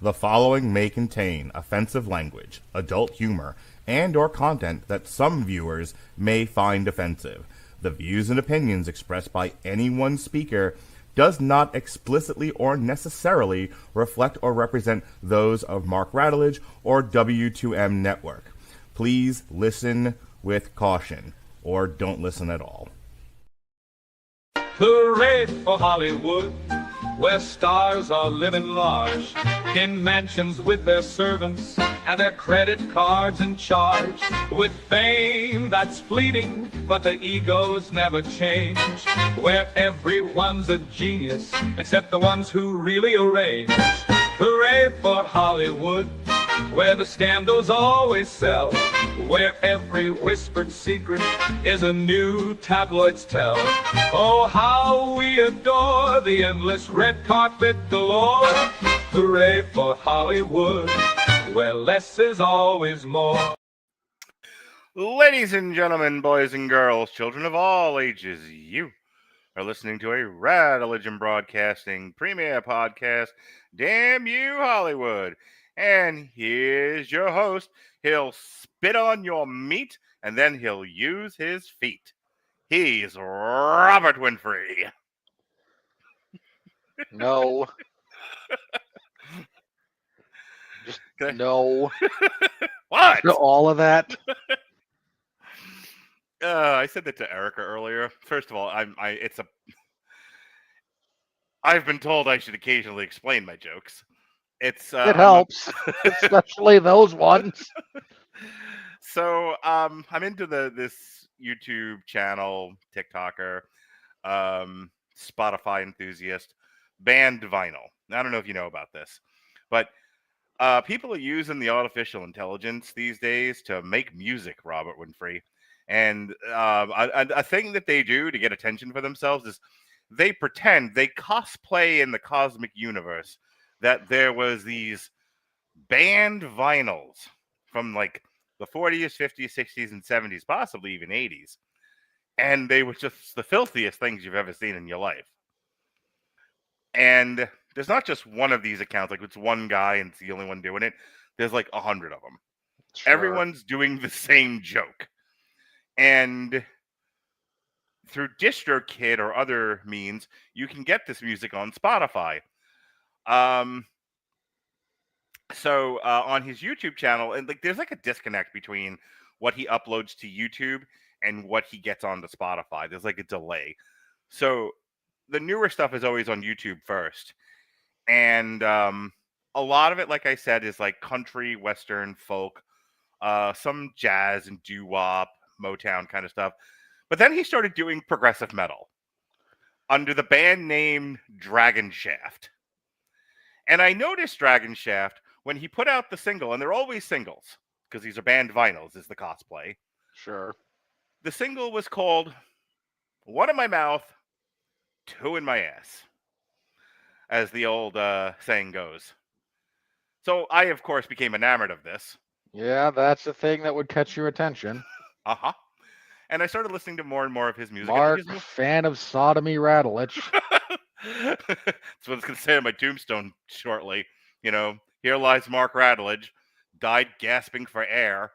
The following may contain offensive language, adult humor, and or content that some viewers may find offensive. The views and opinions expressed by any one speaker does not explicitly or necessarily reflect or represent those of Mark Radulich or W2M Network. Please listen with caution, or don't listen at all. Hooray for Hollywood, where stars are living large in mansions with their servants and their credit cards in charge, with fame that's fleeting, but the egos never change, where everyone's a genius except the ones who really arrange. Hooray for Hollywood, where the scandals always sell, where every whispered secret is a new tabloid's tell. Oh, how we adore the endless red carpet galore. Hooray for Hollywood, where less is always more. Ladies and gentlemen, boys and girls, children of all ages, you are listening to a Radulich and Broadcasting premiere podcast, Damn You Hollywood. And here's your host. He'll spit on your meat, and then he'll use his feet. He's Robert Winfrey. No. Just no. What? All of that. I said that to Erica earlier. First of all, I've been told I should occasionally explain my jokes. It helps, especially those ones. So I'm into this YouTube channel, TikToker, Spotify enthusiast, banned vinyl. I don't know if you know about this, but people are using the artificial intelligence these days to make music, Robert Winfrey. And a thing that they do to get attention for themselves is they pretend, they cosplay in the cosmic universe that there was these banned vinyls from like the 40s, 50s, 60s, and 70s, possibly even 80s. And they were just the filthiest things you've ever seen in your life. And there's not just one of these accounts, like it's one guy and it's the only one doing it. There's like 100 of them. Sure. Everyone's doing the same joke. And through DistroKid or other means, you can get this music on Spotify. So on his YouTube channel, and like there's like a disconnect between what he uploads to YouTube and what he gets onto Spotify. There's like a delay. So the newer stuff is always on YouTube first. And a lot of it, like I said, is like country, western, folk, some jazz and doo-wop, Motown kind of stuff. But then he started doing progressive metal under the band name Dragon Shaft. And I noticed Dragon Shaft when he put out the single, and they're always singles, because these are banned vinyls, is the cosplay. Sure. The single was called One in My Mouth, Two in My Ass, as the old saying goes. So I, of course, became enamored of this. Yeah, that's the thing that would catch your attention. Uh-huh. And I started listening to more and more of his music. Mark, fan of sodomy Radulich. That's what it's going to say on my tombstone shortly. You know, here lies Mark Radulich, died gasping for air.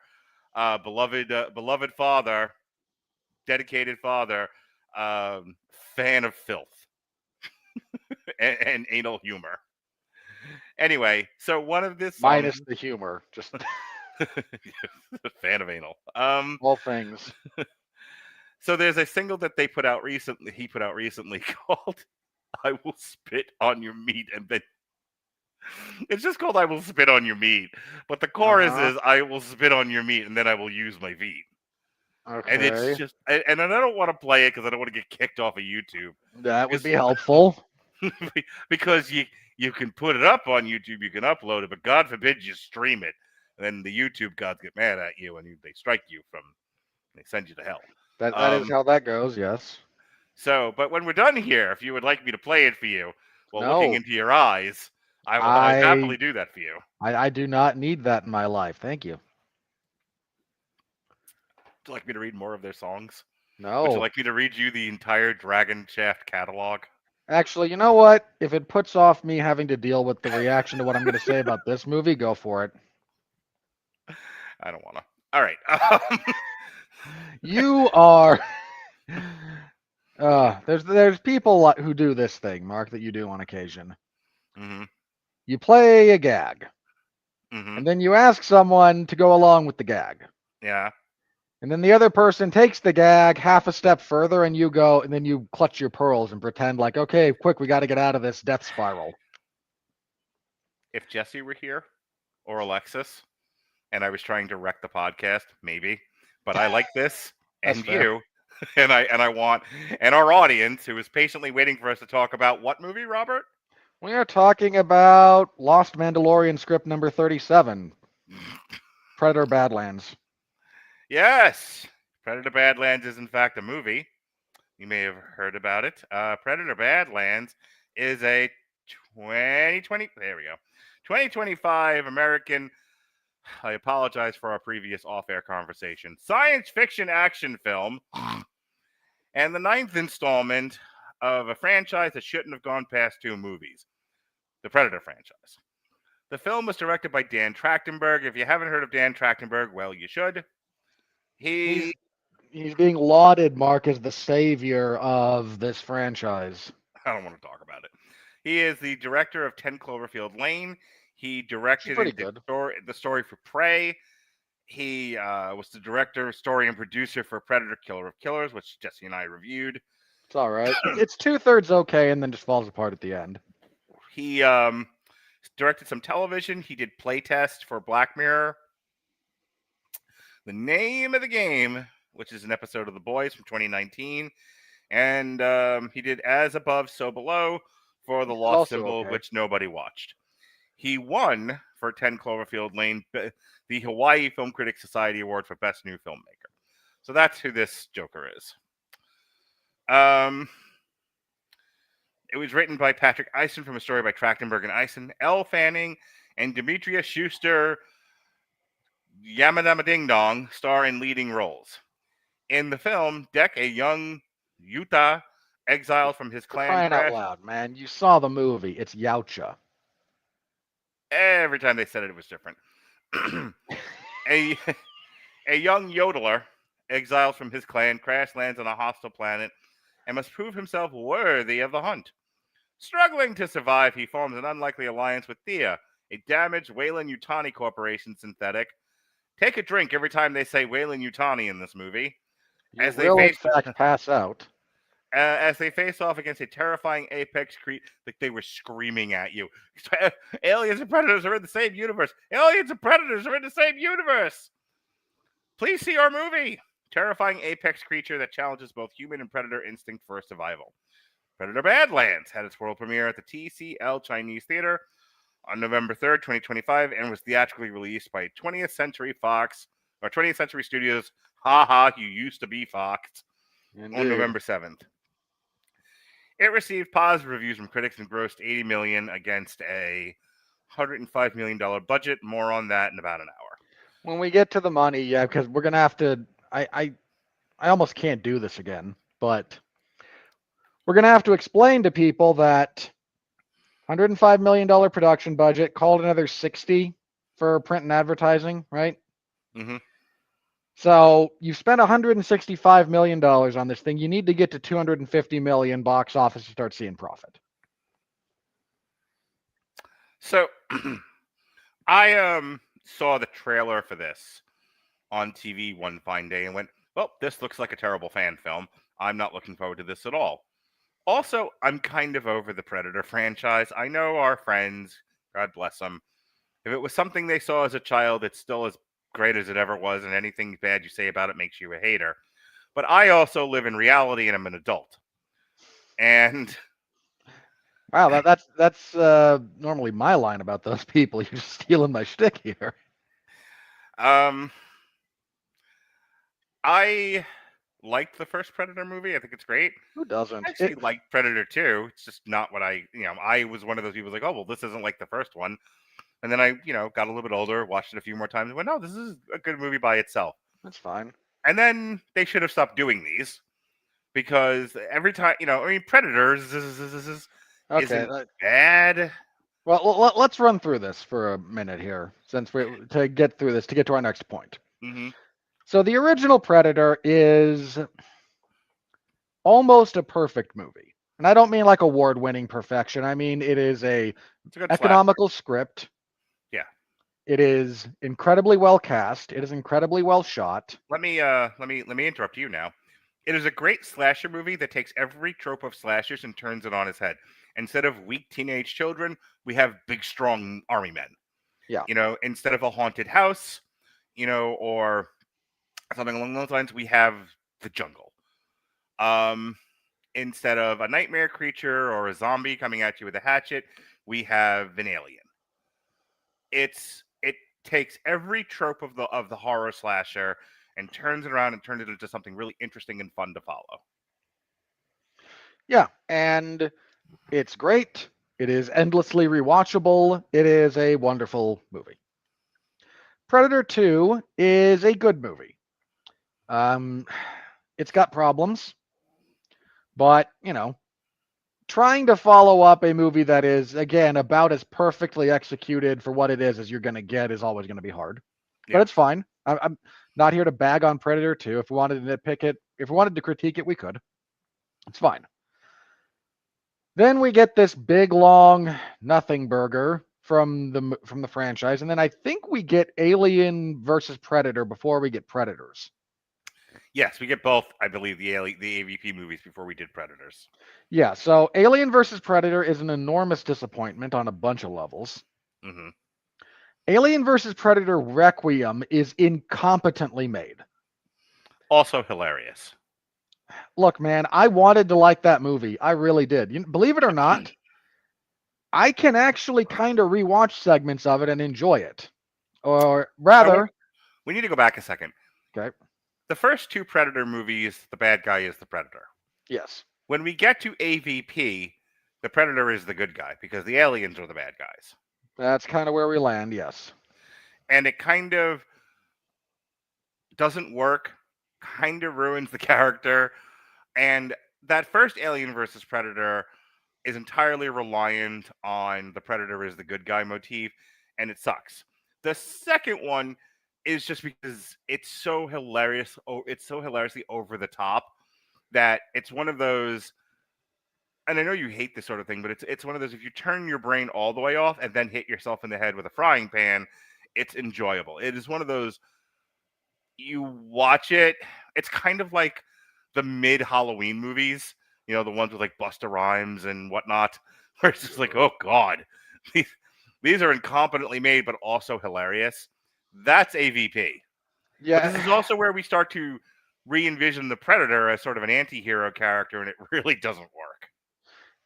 Beloved father, dedicated father, fan of filth and anal humor. Anyway, so one of this minus the humor, just fan of anal. All things. So there's a single that he put out recently called I Will Spit on Your Meat, and then it's just called I Will Spit on Your Meat, but the chorus is I will spit on your meat and then I will use my feet. Okay. And it's just, and I don't want to play it because I don't want to get kicked off of YouTube. That would be helpful. Because you can put it up on YouTube, you can upload it, but God forbid you stream it. And then the YouTube gods get mad at you and they strike you they send you to hell. That is how that goes, yes. So, but when we're done here, if you would like me to play it for you while looking into your eyes, I will happily do that for you. I do not need that in my life. Thank you. Would you like me to read more of their songs? No. Would you like me to read you the entire Dragon Shaft catalog? Actually, you know what? If it puts off me having to deal with the reaction to what I'm going to say about this movie, go for it. I don't want to. All right. You are. There's people who do this thing, Mark, that you do on occasion. Mm-hmm. You play a gag, Mm-hmm. and then you ask someone to go along with the gag. Yeah. And then the other person takes the gag half a step further, and you go, and then you clutch your pearls and pretend like, okay, quick, we got to get out of this death spiral. If Jesse were here, or Alexis, and I was trying to wreck the podcast, maybe. But I like this, and you, and I want, and our audience, who is patiently waiting for us to talk about what movie, Robert? We are talking about Lost Mandalorian script number 37, Predator Badlands. Yes, Predator Badlands is in fact a movie. You may have heard about it. Predator Badlands is a 2025 American. I apologize for our previous off-air conversation. Science fiction action film, and the 9th installment of a franchise that shouldn't have gone past 2 movies, the Predator franchise. The film was directed by Dan Trachtenberg. If you haven't heard of Dan Trachtenberg, well, you should. He's being lauded, Mark, as the savior of this franchise. I don't want to talk about it. He is the director of 10 Cloverfield Lane. He directed the story for Prey. He was the director, story, and producer for Predator Killer of Killers, which Jesse and I reviewed. It's all right. It's 2/3 okay, and then just falls apart at the end. He directed some television. He did playtest for Black Mirror. The Name of the Game, which is an episode of The Boys from 2019. And he did As Above, So Below for The Lost Symbol, which nobody watched. He won for 10 Cloverfield Lane the Hawaii Film Critics Society Award for Best New Filmmaker. So that's who this Joker is. It was written by Patrick Aison from a story by Trachtenberg and Aison, Elle Fanning, and Dimitrius Schuster-Koloamatangi star in leading roles. In the film, Deck, a young Yautja, exiled from his clan. Crying out loud, man. You saw the movie. It's Yautja. Every time they said it, it was different. A young yodeler, exiled from his clan, crash lands on a hostile planet and must prove himself worthy of the hunt. Struggling to survive, he forms an unlikely alliance with Thia, a damaged Weyland-Yutani Corporation synthetic. Take a drink every time they say Weyland-Yutani in this movie. You will, in fact, pass out. As they face off against a terrifying apex creature, like they were screaming at you. Aliens and predators are in the same universe. Aliens and predators are in the same universe. Please see our movie. Terrifying apex creature that challenges both human and predator instinct for survival. Predator Badlands had its world premiere at the TCL Chinese Theatre on November 3rd, 2025, and was theatrically released by 20th Century Fox, or 20th Century Studios. Haha, you used to be Fox. Indeed. On November 7th. It received positive reviews from critics and grossed $80 million against a $105 million budget. More on that in about an hour. When we get to the money, yeah, because we're gonna have to. I almost can't do this again, but we're gonna have to explain to people that $105 million production budget, called another 60 for print and advertising, right? Mm-hmm. So you've spent $165 million on this thing. You need to get to $250 million box office to start seeing profit. So I saw the trailer for this on TV one fine day and went, well, this looks like a terrible fan film. I'm not looking forward to this at all. Also, I'm kind of over the Predator franchise. I know our friends, God bless them, if it was something they saw as a child, it's still as great as it ever was, and anything bad you say about it makes you a hater. But I also live in reality, and I'm an adult. And wow, that's normally my line about those people. You're just stealing my shtick here. I liked the first Predator movie. I think it's great. Who doesn't? I actually liked Predator 2. It's just not what I was one of those people like, oh, well, this isn't like the first one. And then I, got a little bit older, watched it a few more times, and went, no, this is a good movie by itself. That's fine. And then they should have stopped doing these because every time, I mean, Predators Okay. isn't bad. Well, let's run through this for a minute here, since to get through this to get to our next point. Mm-hmm. So the original Predator is almost a perfect movie, and I don't mean like award-winning perfection. I mean it is a It's a good economical script. Yeah. It is incredibly well cast. It is incredibly well shot. Let me interrupt you now. It is a great slasher movie that takes every trope of slashers and turns it on its head. Instead of weak teenage children, we have big, strong army men. Yeah. Instead of a haunted house, or something along those lines, we have the jungle. Instead of a nightmare creature or a zombie coming at you with a hatchet, we have an alien. It takes every trope of the horror slasher and turns it around and turns it into something really interesting and fun to follow. Yeah, and it's great. It is endlessly rewatchable. It is a wonderful movie. Predator 2 is a good movie. It's got problems, but trying to follow up a movie that is again about as perfectly executed for what it is as you're going to get is always going to be hard. Yeah. But it's fine. I'm not here to bag on Predator 2. If we wanted to nitpick it, if we wanted to critique it, we could. It's fine. Then we get this big long nothing burger from the franchise, and then I think we get Alien versus Predator before we get Predators. Yes, we get both, I believe, the AVP movies before we did Predators. Yeah, so Alien versus Predator is an enormous disappointment on a bunch of levels. Mm-hmm. Alien versus Predator Requiem is incompetently made. Also hilarious. Look, man, I wanted to like that movie. I really did. Believe it or not, I can actually kind of rewatch segments of it and enjoy it. Or rather... We need to go back a second. Okay. The first two Predator movies, the bad guy is the Predator. Yes. When we get to AVP, the Predator is the good guy because the aliens are the bad guys. That's kind of where we land, yes. And it kind of doesn't work, kind of ruins the character. And that first Alien versus Predator is entirely reliant on the Predator is the good guy motif, and it sucks. The second one is just because it's so hilarious. It's so hilariously over the top that it's one of those. And I know you hate this sort of thing, but it's one of those. If you turn your brain all the way off and then hit yourself in the head with a frying pan, it's enjoyable. It is one of those. You watch it. It's kind of like the mid Halloween movies. The ones with like Busta Rhymes and whatnot, where it's just like, oh god, these are incompetently made, but also hilarious. That's AVP. Yeah. But this is also where we start to re-envision the Predator as sort of an anti-hero character, and it really doesn't work.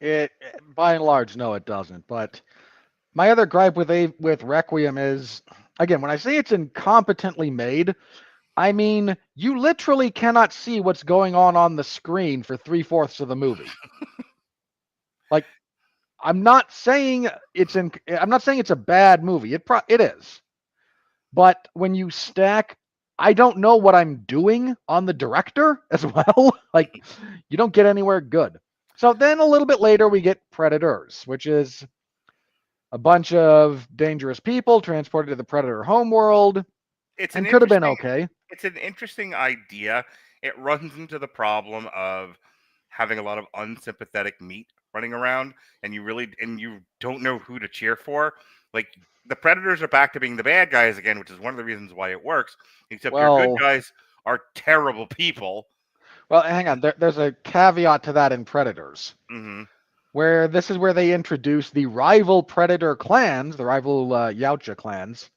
It, by and large, no, it doesn't. But my other gripe with Requiem is, again, when I say it's incompetently made, I mean you literally cannot see what's going on the screen for 3/4 of the movie. Like, I'm not saying it's a bad movie. It is. But when you stack, I don't know what I'm doing on the director as well. Like, you don't get anywhere good. So then a little bit later, we get Predators, which is a bunch of dangerous people transported to the Predator homeworld. It could have been okay. It's an interesting idea. It runs into the problem of having a lot of unsympathetic meat running around, and you don't know who to cheer for. Like, the Predators are back to being the bad guys again, which is one of the reasons why it works. Except your good guys are terrible people. Well, hang on. There's a caveat to that in Predators, where this is where they introduce the rival Predator clans, the rival Yautja clans,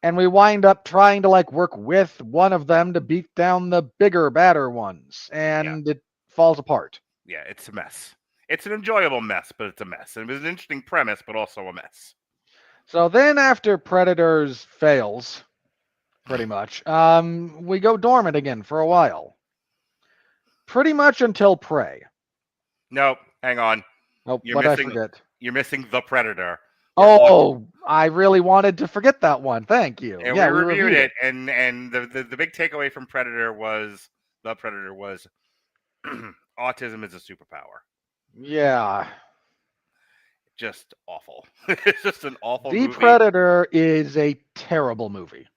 and we wind up trying to work with one of them to beat down the bigger, badder ones, and it falls apart. Yeah, it's a mess. It's an enjoyable mess, but it's a mess. And it was an interesting premise, but also a mess. So then after Predators fails, pretty much, we go dormant again for a while. Pretty much until Prey. Nope, hang on. Nope, I forget? You're missing The Predator. I really wanted to forget that one. Thank you. And we reviewed it, and the big takeaway from Predator was The Predator was autism is a superpower. Yeah. Just awful. It's just an awful The movie. Predator is a terrible movie.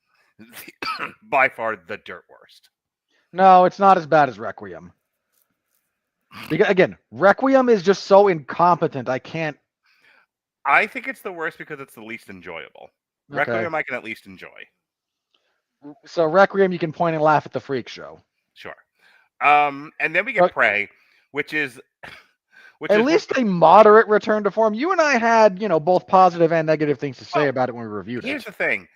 By far the dirt worst. No, it's not as bad as Requiem. Because, again, Requiem is just so incompetent. I can't. I think it's the worst because it's the least enjoyable. Okay. Requiem I can at least enjoy. So Requiem, you can point and laugh at the freak show. Sure. And then we get Prey, which is at least a moderate return to form. You and I had, both positive and negative things to say about it when we reviewed it. Here's the thing.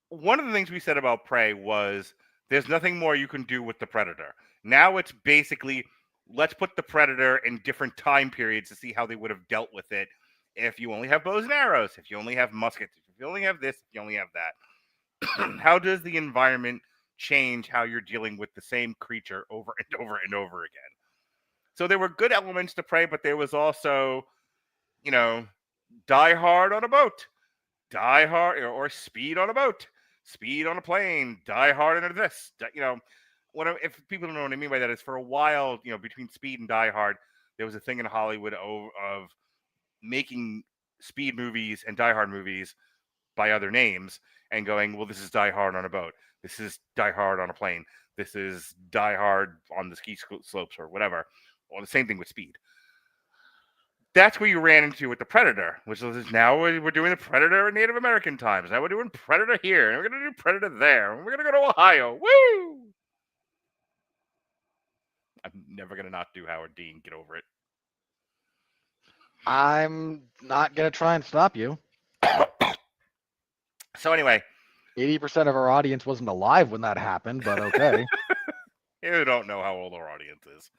One of the things we said about Prey was there's nothing more you can do with the Predator. Now it's basically, let's put the Predator in different time periods to see how they would have dealt with it if you only have bows and arrows, if you only have muskets, if you only have this, if you only have that. How does the environment change how you're dealing with the same creature over and over and over again? So there were good elements to Prey, but there was also, Die Hard on a boat, Die Hard, or Speed on a boat, Speed on a plane, Die Hard into this. If people don't know what I mean by that, is for a while, between Speed and Die Hard, there was a thing in Hollywood of making Speed movies and Die Hard movies by other names and going, well, this is Die Hard on a boat. This is Die Hard on a plane. This is Die Hard on the ski slopes or whatever. Or the same thing with Speed. That's where you ran into with the Predator, which is now we're doing the Predator in Native American times. Now we're doing Predator here, and we're going to do Predator there, and we're going to go to Ohio. Woo! I'm never going to not do Howard Dean. Get over it. I'm not going to try and stop you. So anyway. 80% of our audience wasn't alive when that happened, but okay. You don't know how old our audience is.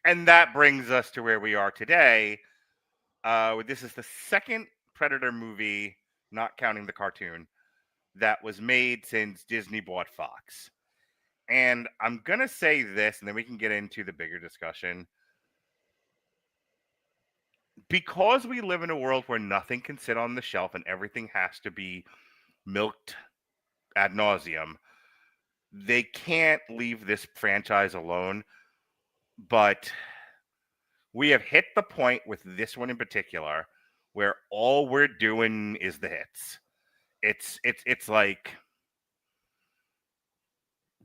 And that brings us to where we are today. This is the second Predator movie, not counting the cartoon, that was made since Disney bought Fox. And I'm going to say this, and then we can get into the bigger discussion. Because we live in a world where nothing can sit on the shelf and everything has to be milked ad nauseum, they can't leave this franchise alone. But we have hit the point with this one in particular where all we're doing is the hits. It's like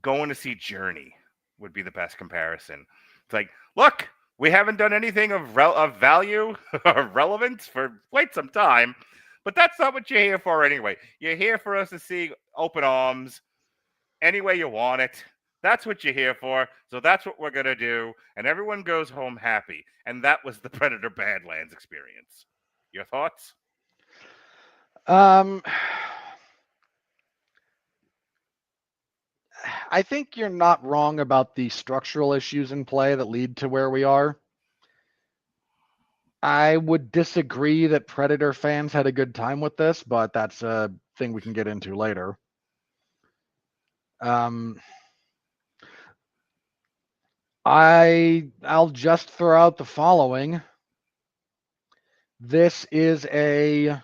going to see Journey would be the best comparison. It's like, look, we haven't done anything of value or relevance for quite some time, but that's not what you're here for anyway. You're here for us to see open arms any way you want it. That's what you're here for, so that's what we're going to do, and everyone goes home happy. And that was the Predator Badlands experience. Your thoughts? I think you're not wrong about the structural issues in play that lead to where we are. I would disagree that Predator fans had a good time with this, but that's a thing we can get into later. I'll just throw out the following. This is a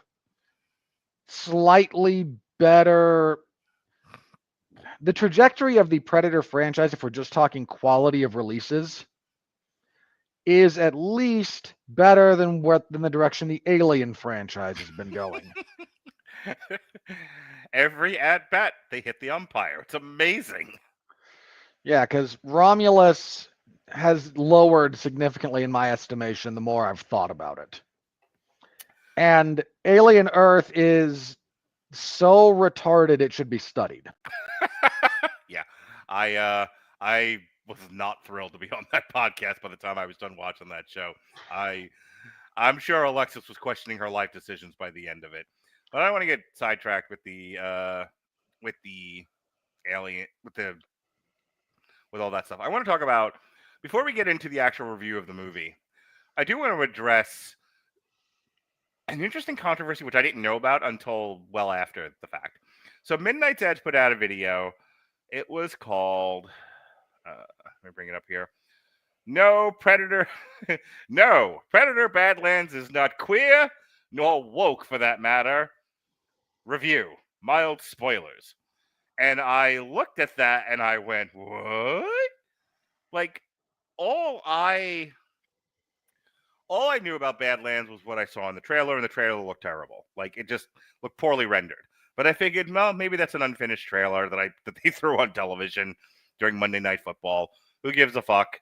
slightly better... The trajectory of the Predator franchise, if we're just talking quality of releases, is at least better than the direction the Alien franchise has been going. Every at-bat, they hit the umpire. It's amazing. Yeah, because Romulus has lowered significantly in my estimation the more I've thought about it. And Alien Earth is so retarded it should be studied. Yeah, I was not thrilled to be on that podcast by the time I was done watching that show. I'm sure Alexis was questioning her life decisions by the end of it. But I don't want to get sidetracked with the alien with all that stuff. I want to talk about, before we get into the actual review of the movie, I do want to address an interesting controversy which I didn't know about until well after the fact. So Midnight's Edge put out a video. It was called, let me bring it up here. No, Predator Badlands is not queer, nor woke for that matter. Review, mild spoilers. And I looked at that and I went, what? like all I knew about Badlands was what I saw in the trailer, and the trailer looked terrible. Like, it just looked poorly rendered. But I figured, well, maybe that's an unfinished trailer that they threw on television during Monday Night Football. Who gives a fuck?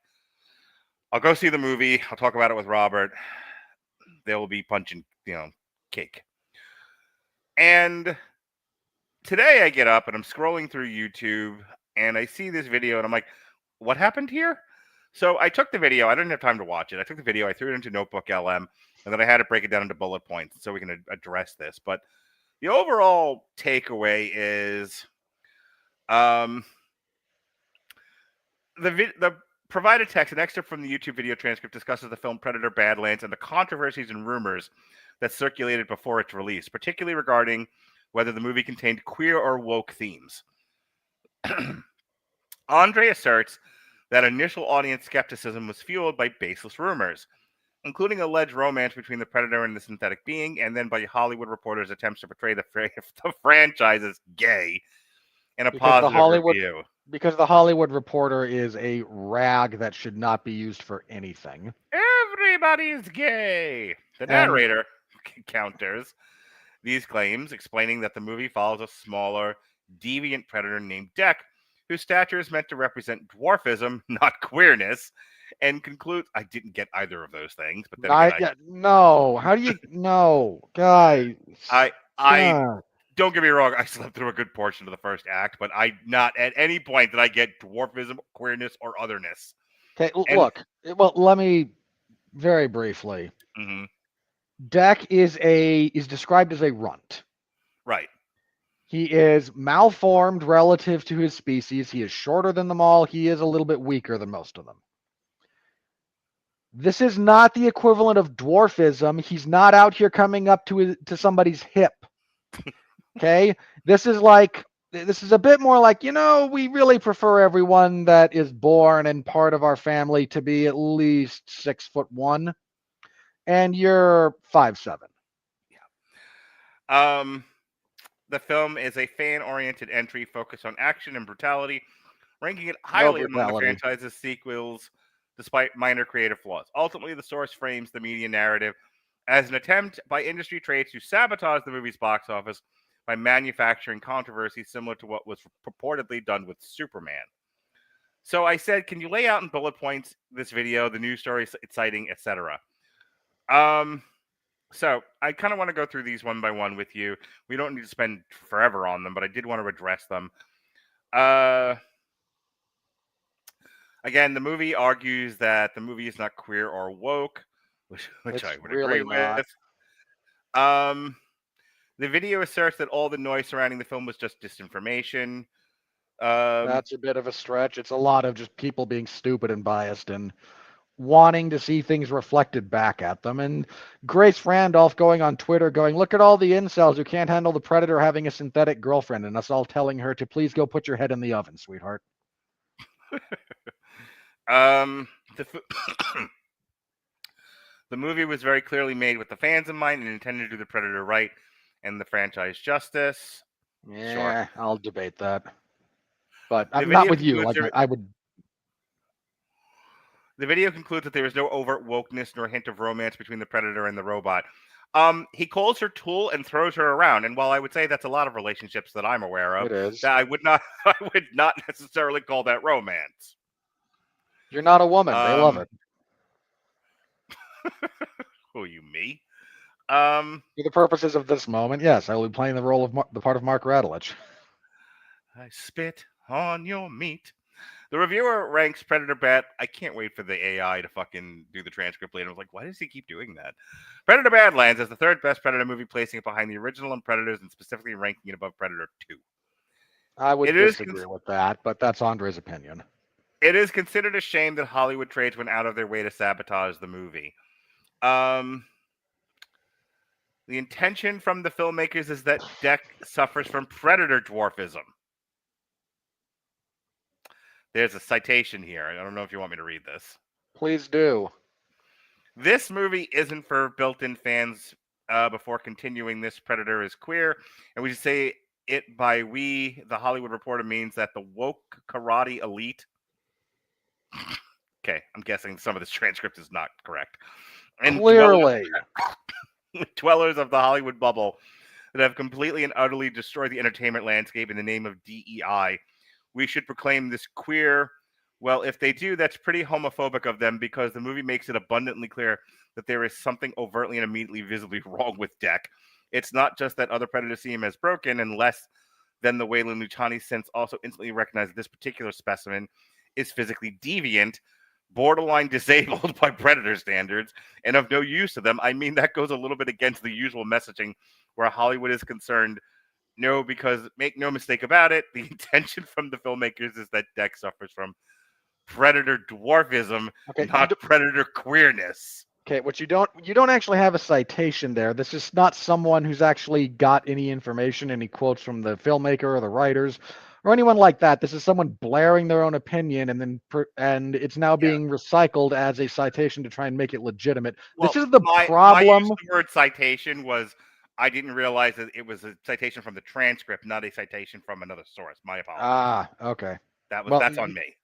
I'll go see the movie. I'll talk about it with Robert. They will be punching, cake. And today I get up and I'm scrolling through YouTube and I see this video and I'm like, what happened here? So I took the video. I didn't have time to watch it. I took the video. I threw it into Notebook LM, and then I had to break it down into bullet points so we can address this. But the overall takeaway is the provided text, an excerpt from the YouTube video transcript, discusses the film Predator Badlands and the controversies and rumors that circulated before its release, particularly regarding whether the movie contained queer or woke themes. Andre asserts that initial audience skepticism was fueled by baseless rumors, including alleged romance between the Predator and the synthetic being, and then by Hollywood reporters' attempts to portray the franchise as gay in a positive review. Because the Hollywood Reporter is a rag that should not be used for anything. Everybody's gay. The narrator counters these claims, explaining that the movie follows a smaller, deviant predator named Deck, whose stature is meant to represent dwarfism, not queerness, and concludes, I didn't get either of those things, but then no. How do you no, guy? I don't get me wrong, I slept through a good portion of the first act, but I not at any point did I get dwarfism, queerness, or otherness. Okay, look. Well, let me very briefly. Mm-hmm. Deck is described as a runt. Right. He is malformed relative to his species. He is shorter than them all. He is a little bit weaker than most of them. This is not the equivalent of dwarfism. He's not out here coming up to somebody's hip. Okay? This is a bit more like, we really prefer everyone that is born and part of our family to be at least 6'1", and you're 5'7". Yeah. The film is a fan-oriented entry focused on action and brutality, ranking it highly among the franchise's sequels, despite minor creative flaws. Ultimately, the source frames the media narrative as an attempt by industry trades to sabotage the movie's box office by manufacturing controversy similar to what was purportedly done with Superman. So I said, can you lay out in bullet points this video, the news story citing, etc.? So I kind of want to go through these one by one with you. We don't need to spend forever on them, but I did want to address them. Again, the movie argues that the movie is not queer or woke, which I would agree with. The video asserts that all the noise surrounding the film was just disinformation. That's a bit of a stretch. It's a lot of just people being stupid and biased and wanting to see things reflected back at them. And Grace Randolph going on Twitter going, look at all the incels who can't handle the Predator having a synthetic girlfriend, and us all telling her to please go put your head in the oven, sweetheart. The movie was very clearly made with the fans in mind and intended to do the Predator right and the franchise justice. Yeah, sure. I'll debate that. But I'm not with you. I would. The video concludes that there is no overt wokeness nor hint of romance between the Predator and the robot. He calls her tool and throws her around. And while I would say that's a lot of relationships that I'm aware of, it is. I would not necessarily call that romance. You're not a woman. They love it. Who, you, me? For the purposes of this moment, yes, I will be playing the role of the part of Mark Radulich. I spit on your meat. The reviewer ranks Predator Bat. I can't wait for the AI to fucking do the transcript later. I was like, why does he keep doing that? Predator Badlands is the third best Predator movie, placing it behind the original and Predators, and specifically ranking it above Predator 2. I would disagree with that, but that's Andre's opinion. It is considered a shame that Hollywood trades went out of their way to sabotage the movie. The intention from the filmmakers is that Deck suffers from Predator dwarfism. There's a citation here. I don't know if you want me to read this. Please do. This movie isn't for built-in fans. Before continuing, this Predator is queer. And we say it by we, the Hollywood Reporter, means that the woke karate elite Okay, I'm guessing some of this transcript is not correct. And Clearly. dwellers of the Hollywood bubble that have completely and utterly destroyed the entertainment landscape in the name of DEI. We should proclaim this queer. Well, if they do, that's pretty homophobic of them, because the movie makes it abundantly clear that there is something overtly and immediately visibly wrong with Deck. It's not just that other predators see him as broken, and less than the Weyland-Yutani sense also instantly recognize that this particular specimen is physically deviant, borderline disabled by predator standards, and of no use to them. I mean, that goes a little bit against the usual messaging where Hollywood is concerned. No, because make no mistake about it, the intention from the filmmakers is that Deck suffers from predator dwarfism, not predator queerness. Okay, what you don't actually have a citation there. This is not someone who's actually got any information, any quotes from the filmmaker or the writers or anyone like that. This is someone blaring their own opinion, and it's now being recycled as a citation to try and make it legitimate. Well, this is the problem. My use of the word citation was, I didn't realize that it was a citation from the transcript, not a citation from another source. My apologies. Okay. That's on me.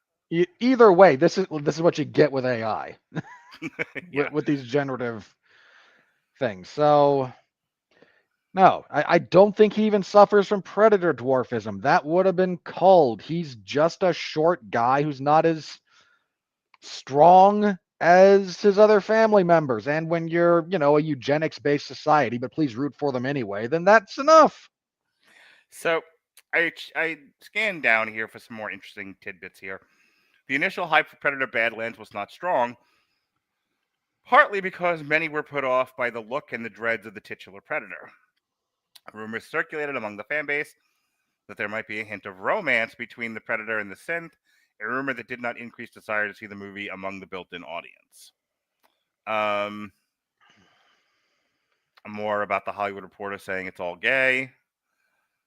Either way, this is what you get with AI. with these generative things. So no, I don't think he even suffers from predator dwarfism. That would have been culled. He's just a short guy who's not as strong as his other family members. And when you're, a eugenics-based society, but please root for them anyway, then that's enough. So I scanned down here for some more interesting tidbits here. The initial hype for Predator Badlands was not strong, partly because many were put off by the look and the dreads of the titular predator. Rumors circulated among the fan base that there might be a hint of romance between the predator and the synth, a rumor that did not increase desire to see the movie among the built-in audience. More about the Hollywood Reporter saying it's all gay.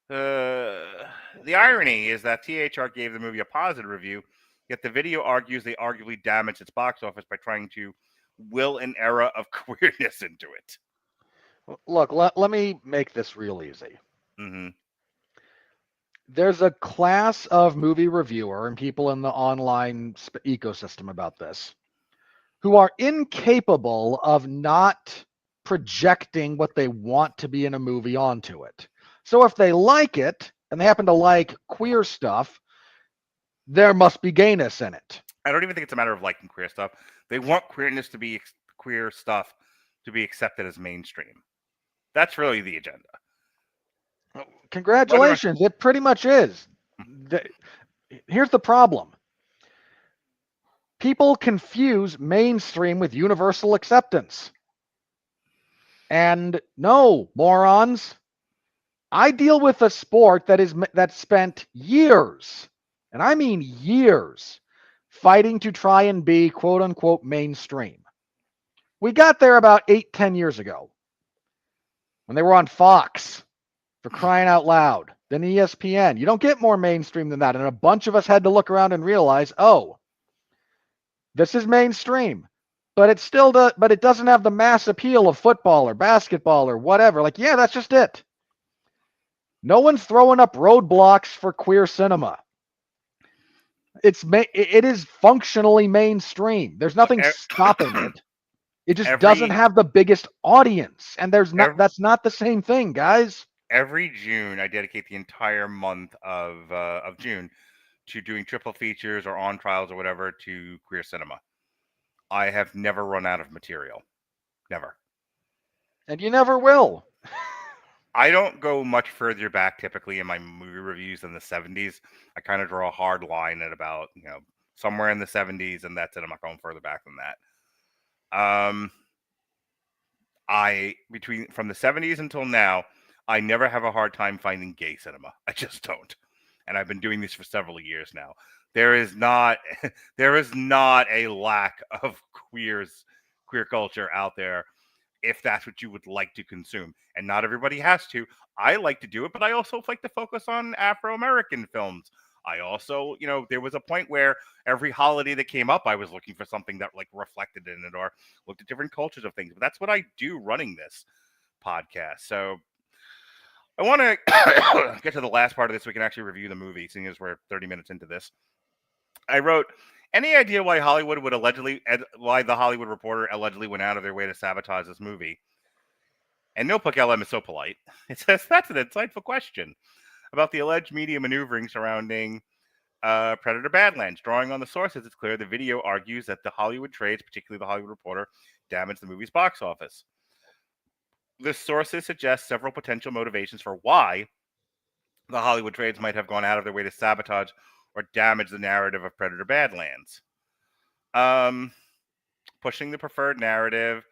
The irony is that THR gave the movie a positive review, yet the video argues they arguably damaged its box office by trying to will an era of queerness into it. Look, let me make this real easy. Mm-hmm. There's a class of movie reviewer and people in the online ecosystem about this who are incapable of not projecting what they want to be in a movie onto it. So if they like it and they happen to like queer stuff, there must be gayness in it. I don't even think it's a matter of liking queer stuff. They want queerness to be queer stuff to be accepted as mainstream. That's really the agenda. Congratulations. It pretty much is. Here's the problem. People confuse mainstream with universal acceptance. And no, morons. I deal with a sport that spent years, and I mean years, fighting to try and be quote unquote mainstream. We got there about 8-10 years ago when they were on Fox, for crying out loud, then ESPN. You don't get more mainstream than that. And a bunch of us had to look around and realize, oh, this is mainstream, but it doesn't have the mass appeal of football or basketball or whatever. Like, yeah, that's just it. No one's throwing up roadblocks for queer cinema. It is functionally mainstream. There's nothing stopping it. It just doesn't have the biggest audience, and that's not the same thing, guys. Every June, I dedicate the entire month of June to doing triple features or on trials or whatever to queer cinema. I have never run out of material. Never. And you never will. I don't go much further back typically in my movie reviews than the 70s. I kind of draw a hard line at about, somewhere in the 70s, and that's it. I'm not going further back than that. From the 70s until now, I never have a hard time finding gay cinema. I just don't. And I've been doing this for several years now. There is not a lack of queer culture out there if that's what you would like to consume. And not everybody has to. I like to do it, but I also like to focus on Afro-American films. I also, there was a point where every holiday that came up, I was looking for something that reflected in it or looked at different cultures of things. But that's what I do running this podcast. So I want to get to the last part of this so we can actually review the movie, seeing as we're 30 minutes into this. I wrote, Any idea why why the Hollywood Reporter allegedly went out of their way to sabotage this movie? And Notebook LM is so polite. It says, that's an insightful question about the alleged media maneuvering surrounding Predator Badlands. Drawing on the sources, it's clear the video argues that the Hollywood trades, particularly the Hollywood Reporter, damaged the movie's box office. The sources suggest several potential motivations for why the Hollywood trades might have gone out of their way to sabotage or damage the narrative of Predator Badlands. Pushing the preferred narrative.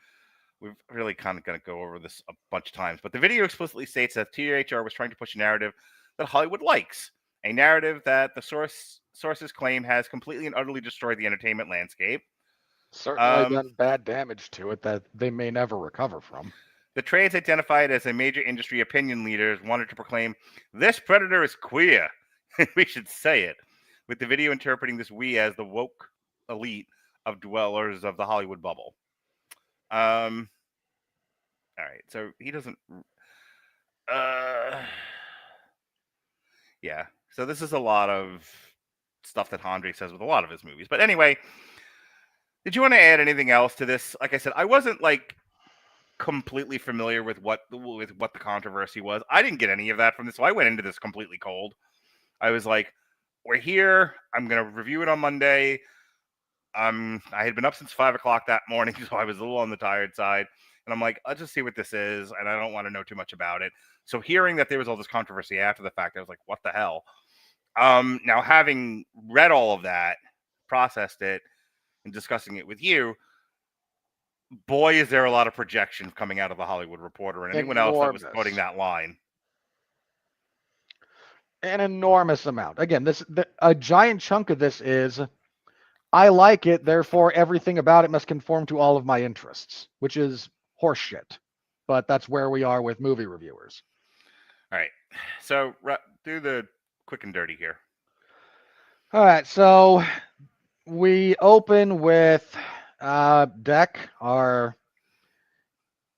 We've really kind of going to go over this a bunch of times, but the video explicitly states that THR was trying to push a narrative that Hollywood likes, a narrative that the sources claim has completely and utterly destroyed the entertainment landscape. Certainly done bad damage to it that they may never recover from. The trades identified as a major industry opinion leaders wanted to proclaim, this Predator is queer. We should say it. With the video interpreting this we as the woke elite of dwellers of the Hollywood bubble. All right, so he doesn't. Yeah, so this is a lot of stuff that Andre says with a lot of his movies. But anyway, did you want to add anything else to this? Like I said, I wasn't like completely familiar with what the controversy was. I didn't get any of that from this, so I went into this completely cold. I was like, we're here. I'm gonna review it on Monday. I had been up since 5 o'clock that morning, so I was a little on the tired side. And I'm like, let's just see what this is, and I don't want to know too much about it. So hearing that there was all this controversy after the fact, I was like, what the hell? Now, having read all of that, processed it, and discussing it with you, boy, is there a lot of projection coming out of the Hollywood Reporter and anyone else that was quoting that line. An enormous amount. Again, a giant chunk of this is, I like it, therefore everything about it must conform to all of my interests, which is horseshit. But that's where we are with movie reviewers. All right. So do the quick and dirty here. All right. So we open with Deck, our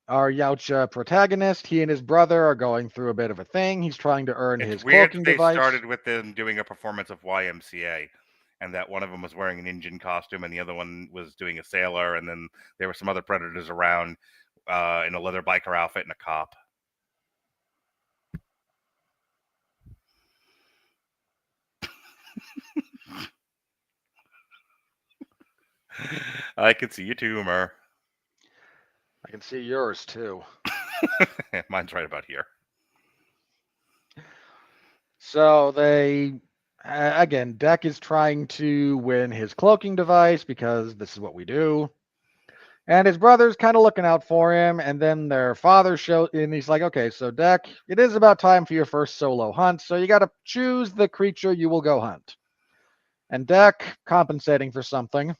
Yautja protagonist. He and his brother are going through a bit of a thing. He's trying to earn his cloaking device. They started with them doing a performance of YMCA. And that one of them was wearing an Indian costume and the other one was doing a sailor. And then there were some other predators around in a leather biker outfit and a cop. I can see your tumor. I can see yours too. Mine's right about here. So they... again, Deck is trying to win his cloaking device because this is what we do. And his brother's kind of looking out for him. And then their father shows, and he's like, okay, so Deck, it is about time for your first solo hunt. So you got to choose the creature you will go hunt. And Deck, compensating for something,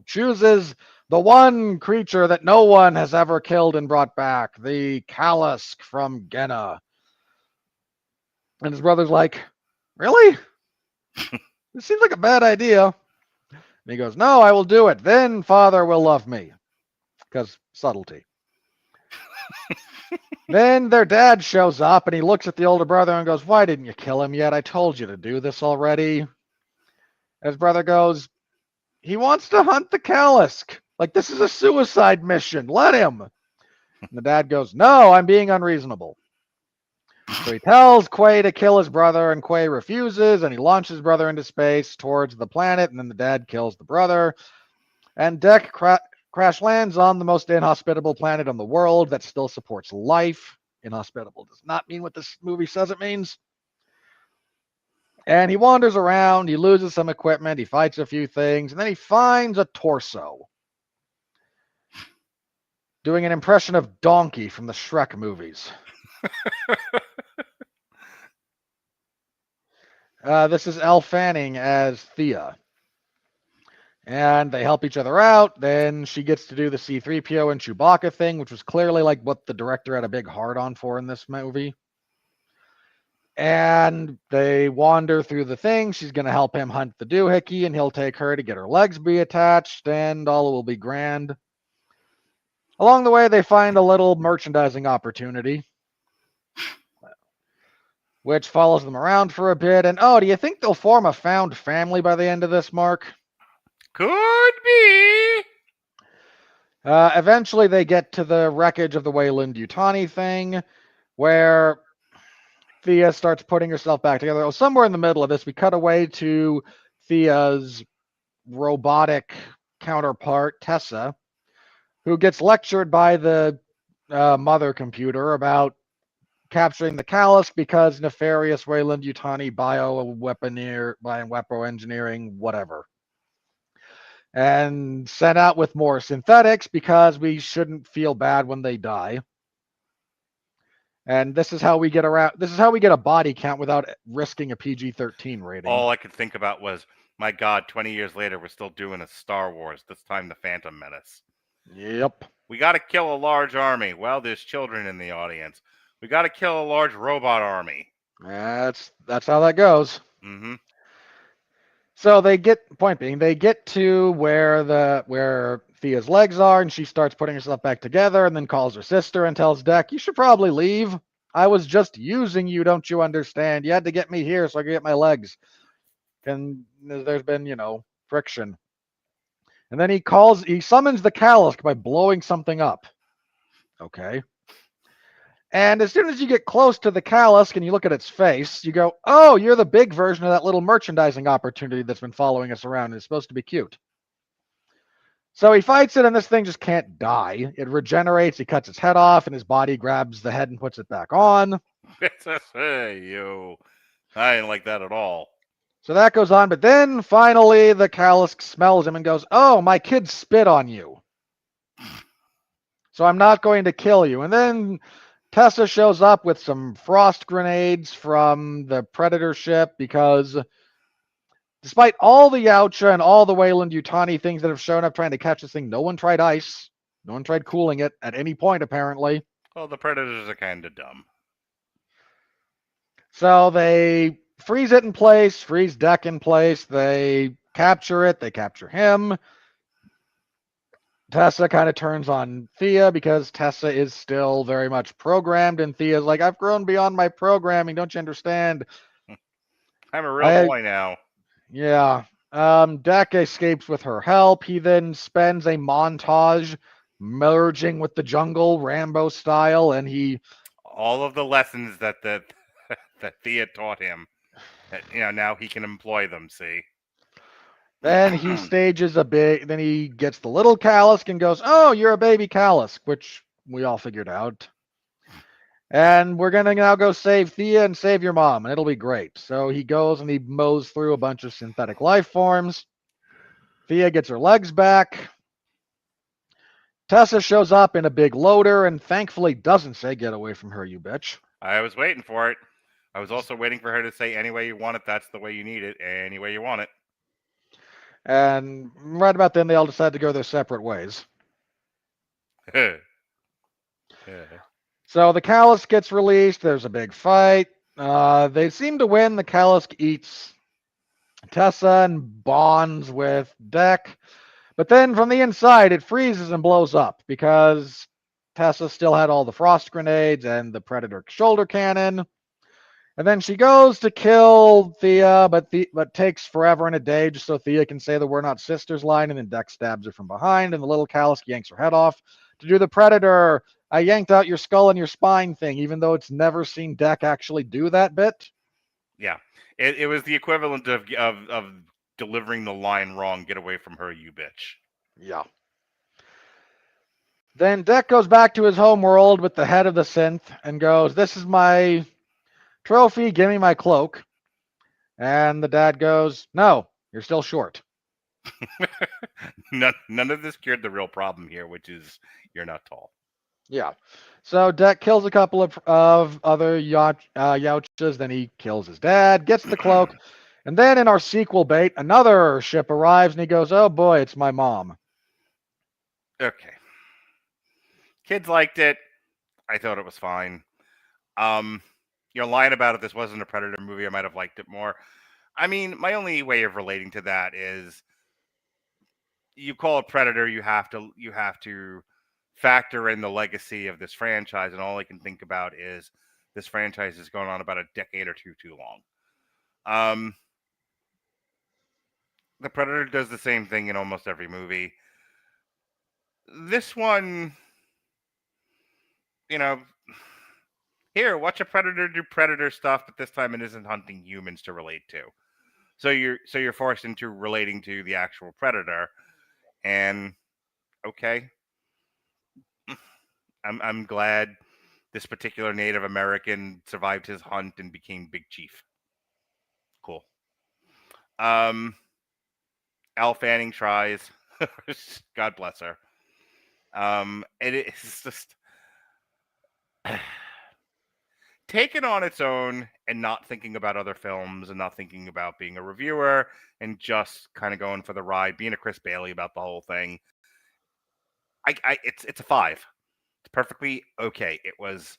chooses the one creature that no one has ever killed and brought back, the Kalisk from Genna. And his brother's like, really? This seems like a bad idea. And he goes, no, I will do it. Then father will love me. Because subtlety. Then their dad shows up and he looks at the older brother and goes, why didn't you kill him yet? I told you to do this already. And his brother goes, he wants to hunt the Kalisk. Like, this is a suicide mission. Let him. And the dad goes, no, I'm being unreasonable. So he tells Quay to kill his brother, and Quay refuses, and he launches his brother into space towards the planet, and then the dad kills the brother. And Deck crash lands on the most inhospitable planet in the world that still supports life. Inhospitable does not mean what this movie says it means. And he wanders around, he loses some equipment, he fights a few things, and then he finds a torso. Doing an impression of Donkey from the Shrek movies. This is Elle Fanning as Thia. And they help each other out. Then she gets to do the C-3PO and Chewbacca thing, which was clearly like what the director had a big hard-on for in this movie. And they wander through the thing. She's going to help him hunt the doohickey, and he'll take her to get her legs reattached, and all will be grand. Along the way, they find a little merchandising opportunity, which follows them around for a bit. And, oh, do you think they'll form a found family by the end of this, Mark? Could be. Eventually, they get to the wreckage of the Weyland-Yutani thing, where Thia starts putting herself back together. Somewhere in the middle of this, we cut away to Thia's robotic counterpart, Tessa, who gets lectured by the mother computer about capturing the Callus because nefarious Weyland-Yutani bioengineering, whatever. And sent out with more synthetics because we shouldn't feel bad when they die. And this is how we get a body count without risking a PG-13 rating. All I could think about was, my God, 20 years later, we're still doing a Star Wars, this time the Phantom Menace. Yep. We got to kill a large army. Well, there's children in the audience. We got to kill a large robot army. That's how that goes. Mm-hmm. So they get to where Thia's legs are, and she starts putting herself back together, and then calls her sister and tells Deck, "You should probably leave. I was just using you, don't you understand? You had to get me here so I could get my legs." And there's been, friction. And then he summons the Callus by blowing something up. Okay. And as soon as you get close to the Callus and you look at its face, you go, "Oh, you're the big version of that little merchandising opportunity that's been following us around. And it's supposed to be cute." So he fights it, and this thing just can't die. It regenerates. He cuts its head off, and his body grabs the head and puts it back on. Hey, yo. I didn't like that at all. So that goes on, but then finally the Callus smells him and goes, "Oh, my kid spit on you. So I'm not going to kill you." And then Tessa shows up with some frost grenades from the Predator ship because despite all the Yautja and all the Weyland-Yutani things that have shown up trying to catch this thing, no one tried ice. No one tried cooling it at any point, apparently. Well, the Predators are kind of dumb. So they freeze it in place, freeze Deck in place. They capture it. They capture him. Tessa kind of turns on Thia because Tessa is still very much programmed, and Thia's like, "I've grown beyond my programming. Don't you understand? I'm a real boy now." Yeah. Deck escapes with her help. He then spends a montage merging with the jungle, Rambo style, and all of the lessons that Thea taught him, now he can employ them. See. Then he stages then he gets the little Callus and goes, "Oh, you're a baby Callus," which we all figured out. And we're going to now go save Thea and save your mom, and it'll be great. So he goes and he mows through a bunch of synthetic life forms. Thea gets her legs back. Tessa shows up in a big loader and thankfully doesn't say, "Get away from her, you bitch." I was waiting for it. I was also waiting for her to say, "Any way you want it, that's the way you need it. Any way you want it." And right about then, they all decide to go their separate ways. So the Callus gets released. There's a big fight. They seem to win. The Callus eats Tessa and bonds with Deck. But then from the inside, it freezes and blows up because Tessa still had all the frost grenades and the Predator shoulder cannon. And then she goes to kill Thea, but takes forever and a day just so Thea can say the "we're not sisters" line, and then Deck stabs her from behind, and the little Callus yanks her head off to do the Predator, "I yanked out your skull and your spine" thing, even though it's never seen Deck actually do that bit. Yeah. It was the equivalent of delivering the line wrong, "Get away from her, you bitch." Yeah. Then Deck goes back to his home world with the head of the synth and goes, "This is my trophy, give me my cloak." And the dad goes, "No, you're still short." None of this cured the real problem here, which is you're not tall. Yeah. So Deck kills a couple of other Yautjas, then he kills his dad, gets the cloak, and then in our sequel bait, another ship arrives, and he goes, "Oh boy, it's my mom." Okay. Kids liked it. I thought it was fine. Lying about it, this wasn't a Predator movie, I might have liked it more. I mean, my only way of relating to that is you call it Predator, you have to factor in the legacy of this franchise, and all I can think about is this franchise is going on about a decade or two too long. the Predator does the same thing in almost every movie. This one, here, watch a Predator do Predator stuff, but this time it isn't hunting humans to relate to. So you're forced into relating to the actual Predator, and okay, I'm glad this particular Native American survived his hunt and became Big Chief. Cool. Elle Fanning tries. God bless her. It is just taken on its own and not thinking about other films and not thinking about being a reviewer and just kind of going for the ride, being a Chris Bailey about the whole thing. It's a 5. It's perfectly okay. It was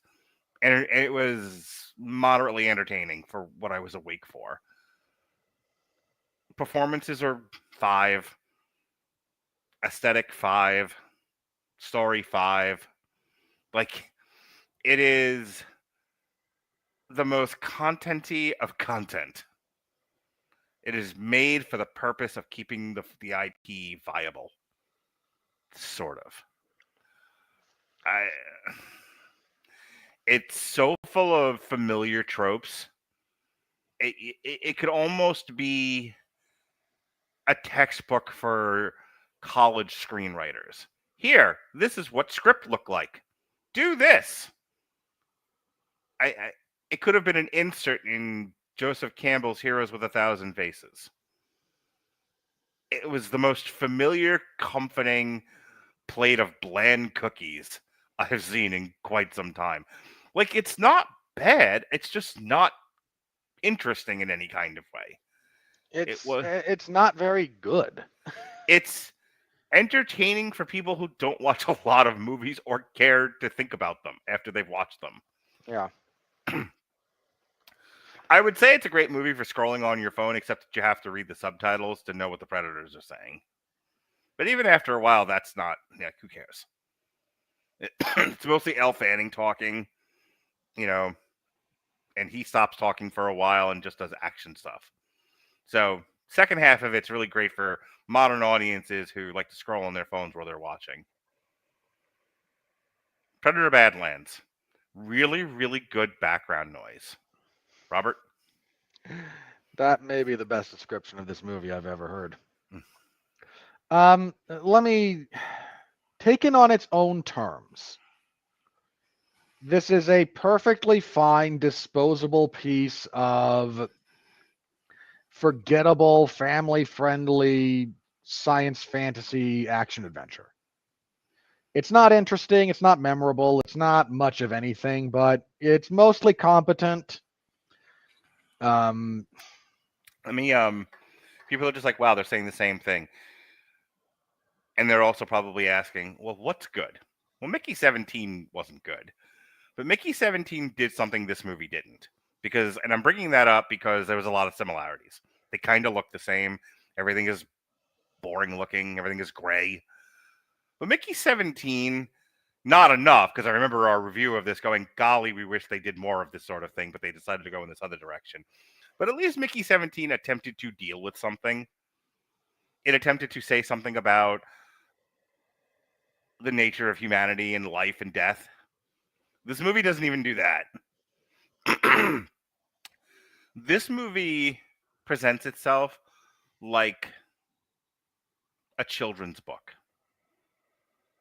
moderately entertaining for what I was awake for. Performances are 5. Aesthetic 5. Story 5. Like, it is the most contenty of content. It is made for the purpose of keeping the IP viable. Sort of. It's so full of familiar tropes. It could almost be a textbook for college screenwriters. Here, this is what script looked like. Do this. It could have been an insert in Joseph Campbell's Heroes with 1,000 Faces. It was the most familiar, comforting plate of bland cookies I've seen in quite some time. Like, it's not bad. It's just not interesting in any kind of way. It's not very good. It's entertaining for people who don't watch a lot of movies or care to think about them after they've watched them. Yeah. I would say it's a great movie for scrolling on your phone, except that you have to read the subtitles to know what the Predators are saying. But even after a while, that's not... Yeah, who cares? It's mostly Elle Fanning talking, and he stops talking for a while and just does action stuff. So, second half of it's really great for modern audiences who like to scroll on their phones while they're watching. Predator Badlands. Really, really good background noise. Robert? That may be the best description of this movie I've ever heard. Let me... Taken on its own terms, this is a perfectly fine, disposable piece of forgettable, family-friendly science fantasy action adventure. It's not interesting, it's not memorable, it's not much of anything, but it's mostly competent. People are just like, wow, they're saying the same thing. And they're also probably asking, well, what's good? Well, Mickey 17 wasn't good. But Mickey 17 did something this movie didn't. And I'm bringing that up because there was a lot of similarities. They kind of look the same. Everything is boring looking. Everything is gray. But Mickey 17, not enough, because I remember our review of this going, golly, we wish they did more of this sort of thing, but they decided to go in this other direction. But at least Mickey 17 attempted to deal with something. It attempted to say something about the nature of humanity and life and death. This movie doesn't even do that. This movie presents itself like a children's book.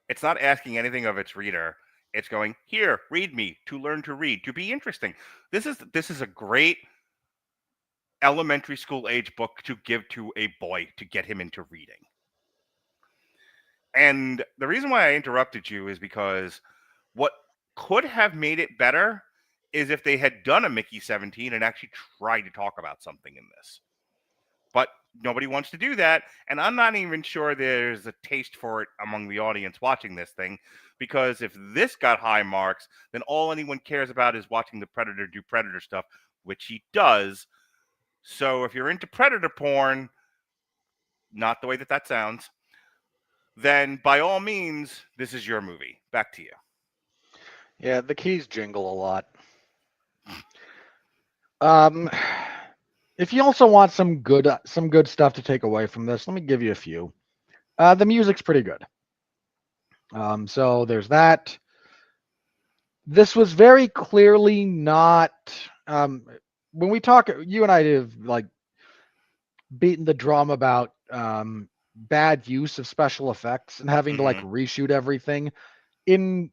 It's not asking anything of its reader. It's going, here, read me, to learn to read, to be interesting. This is a great elementary school age book to give to a boy to get him into reading. And the reason why I interrupted you is because what could have made it better is if they had done a Mickey 17 and actually tried to talk about something in this. But nobody wants to do that, and I'm not even sure there's a taste for it among the audience watching this thing, because if this got high marks, then all anyone cares about is watching the Predator do Predator stuff, which he does. So if you're into Predator porn, not the way that sounds, then by all means, this is your movie. Back to you. Yeah, the keys jingle a lot. if you also want some good stuff to take away from this, let me give you a few. The music's pretty good. So there's that. This was very clearly not. When we talk, you and I have like beaten the drum about bad use of special effects and having to like reshoot everything. In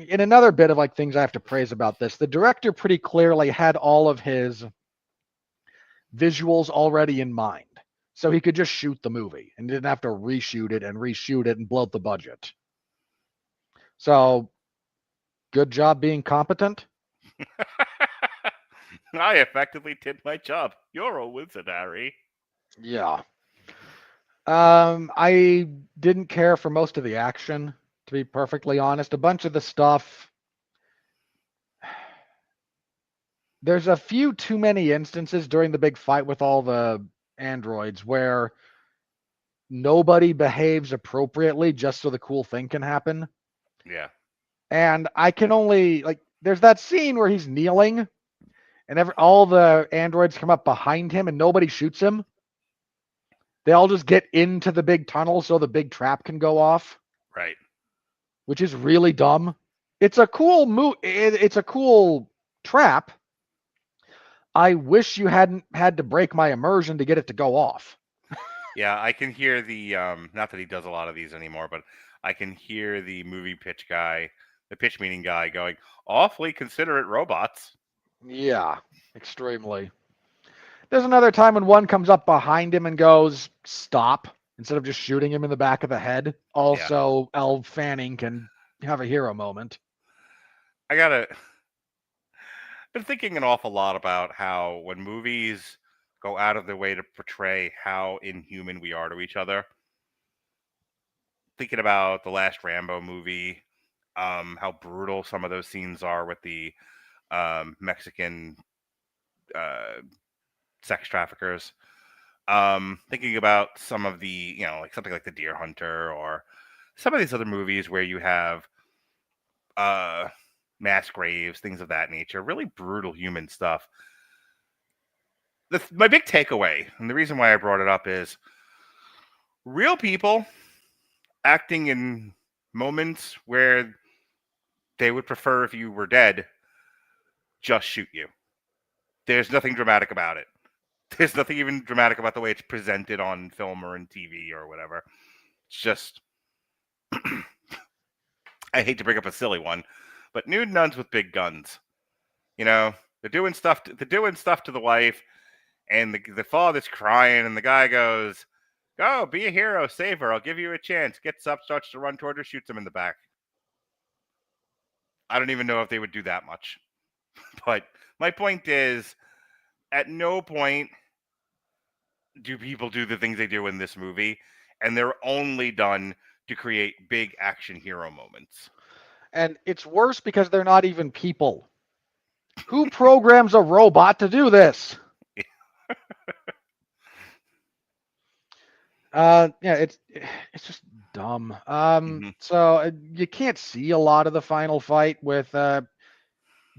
another bit of like things I have to praise about this, the director pretty clearly had all of his visuals already in mind. So he could just shoot the movie and didn't have to reshoot it and bloat the budget. So good job being competent. I effectively did my job. You're a wizard, Harry. Yeah. I didn't care for most of the action, to be perfectly honest. A bunch of the stuff. There's a few too many instances during the big fight with all the androids where nobody behaves appropriately just so the cool thing can happen. Yeah. And I can only like there's that scene where he's kneeling and all the androids come up behind him and nobody shoots him. They all just get into the big tunnel so the big trap can go off. Right. Which is really dumb. It's a cool it's a cool trap. I wish you hadn't had to break my immersion to get it to go off. Yeah, I can hear the not that he does a lot of these anymore, but I can hear the movie pitch guy, the pitch meeting guy going, awfully considerate robots. Yeah, extremely. There's another time when one comes up behind him and goes, stop, instead of just shooting him in the back of the head. Also, yeah. Elle Fanning can have a hero moment. Been thinking an awful lot about how when movies go out of their way to portray how inhuman we are to each other. Thinking about the last Rambo movie, how brutal some of those scenes are with the Mexican sex traffickers. Thinking about some of the, like something like The Deer Hunter or some of these other movies where you have mass graves, things of that nature, really brutal human stuff. My big takeaway, and the reason why I brought it up is real people acting in moments where they would prefer if you were dead, just shoot you. There's nothing dramatic about it. There's nothing even dramatic about the way it's presented on film or in TV or whatever. It's just, I hate to bring up a silly one, but nude nuns with big guns. They're doing stuff to the wife, and the father's crying, and the guy goes, "Go, be a hero, save her. I'll give you a chance." Gets up, starts to run toward her, shoots him in the back. I don't even know if they would do that much. But my point is, at no point do people do the things they do in this movie, and they're only done to create big action hero moments. And it's worse because they're not even people. Who programs a robot to do this? Yeah, it's just dumb. So you can't see a lot of the final fight with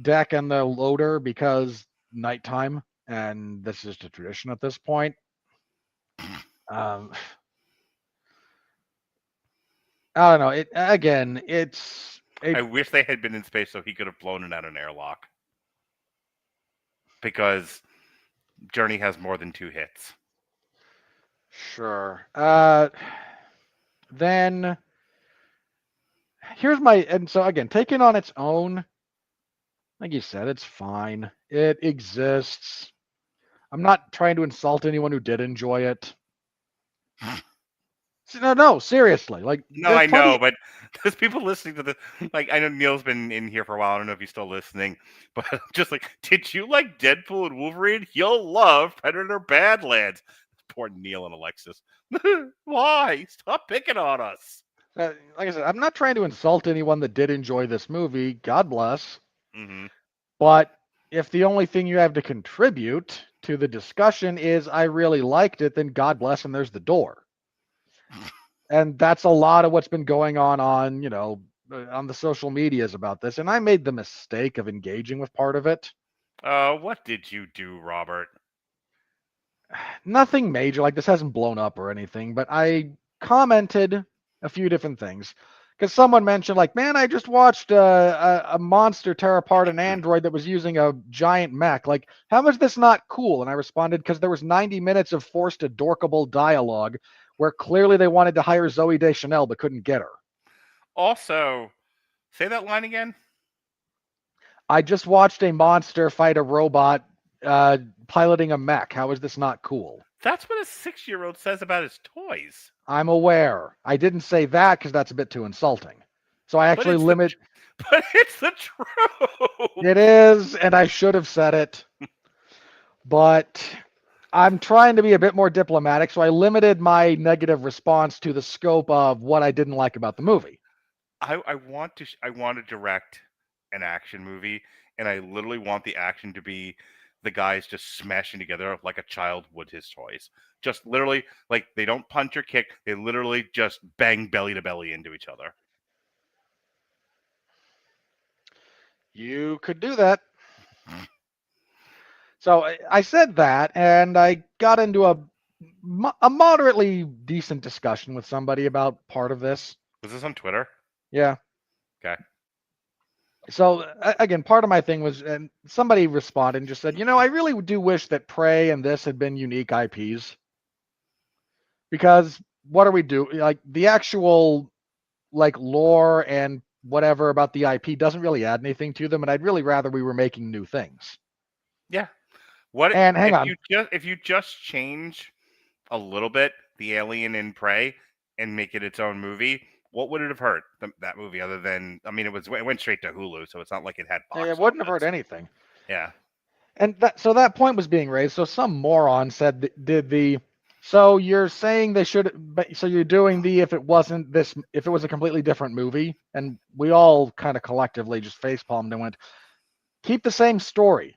Deck and the loader because nighttime, and this is just a tradition at this point. I don't know. I wish they had been in space so he could have blown it out an airlock. Because Journey has more than 2 hits. Sure. Then here's and so again, taken on its own, like you said, it's fine. It exists. I'm not trying to insult anyone who did enjoy it. No, seriously. No, I know, but there's people listening to this. I know Neil's been in here for a while. I don't know if he's still listening, but just did you like Deadpool and Wolverine? You'll love Predator Badlands. Poor Neil and Alexis. Why? Stop picking on us. Like I said, I'm not trying to insult anyone that did enjoy this movie. God bless. Mm-hmm. But if the only thing you have to contribute to the discussion is I really liked it, then God bless, and there's the door. And that's a lot of what's been going on the social medias about this. And I made the mistake of engaging with part of it. What did you do, Robert? nothing major. Like, this hasn't blown up or anything, but I commented a few different things. Because someone mentioned, like, man, I just watched a monster tear apart an android that was using a giant mech. Like, how is this not cool? And I responded, because there was 90 minutes of forced adorkable dialogue where clearly they wanted to hire Zooey Deschanel but couldn't get her. Also, say that line again. I just watched a monster fight a robot piloting a mech. How is this not cool? That's what a 6-year-old says about his toys. I'm aware. I didn't say that because that's a bit too insulting. So I actually limit. But it's the truth. It is, and I should have said it. But I'm trying to be a bit more diplomatic, so I limited my negative response to the scope of what I didn't like about the movie. I want to direct an action movie, and I literally want the action to be the guys just smashing together like a child would his toys. Just literally, like, they don't punch or kick. They literally just bang belly to belly into each other. You could do that. So I said that, and I got into a moderately decent discussion with somebody about part of this. Was this on Twitter? Yeah. Okay. So again, part of my thing was, and somebody responded and just said, I really do wish that Prey and this had been unique IPs. Because what do we do? Like, the actual, like, lore and whatever about the IP doesn't really add anything to them, and I'd really rather we were making new things. Yeah. What? And hang on. If you just change a little bit the alien in Prey and make it its own movie, what would it have hurt that movie? Other than, I mean, it went straight to Hulu, so it's not like it had box It wouldn't have hurt anything. Yeah. And so that point was being raised. So some moron said, so you're saying they should, so you're doing if it was a completely different movie, and we all kind of collectively just facepalmed and went, keep the same story,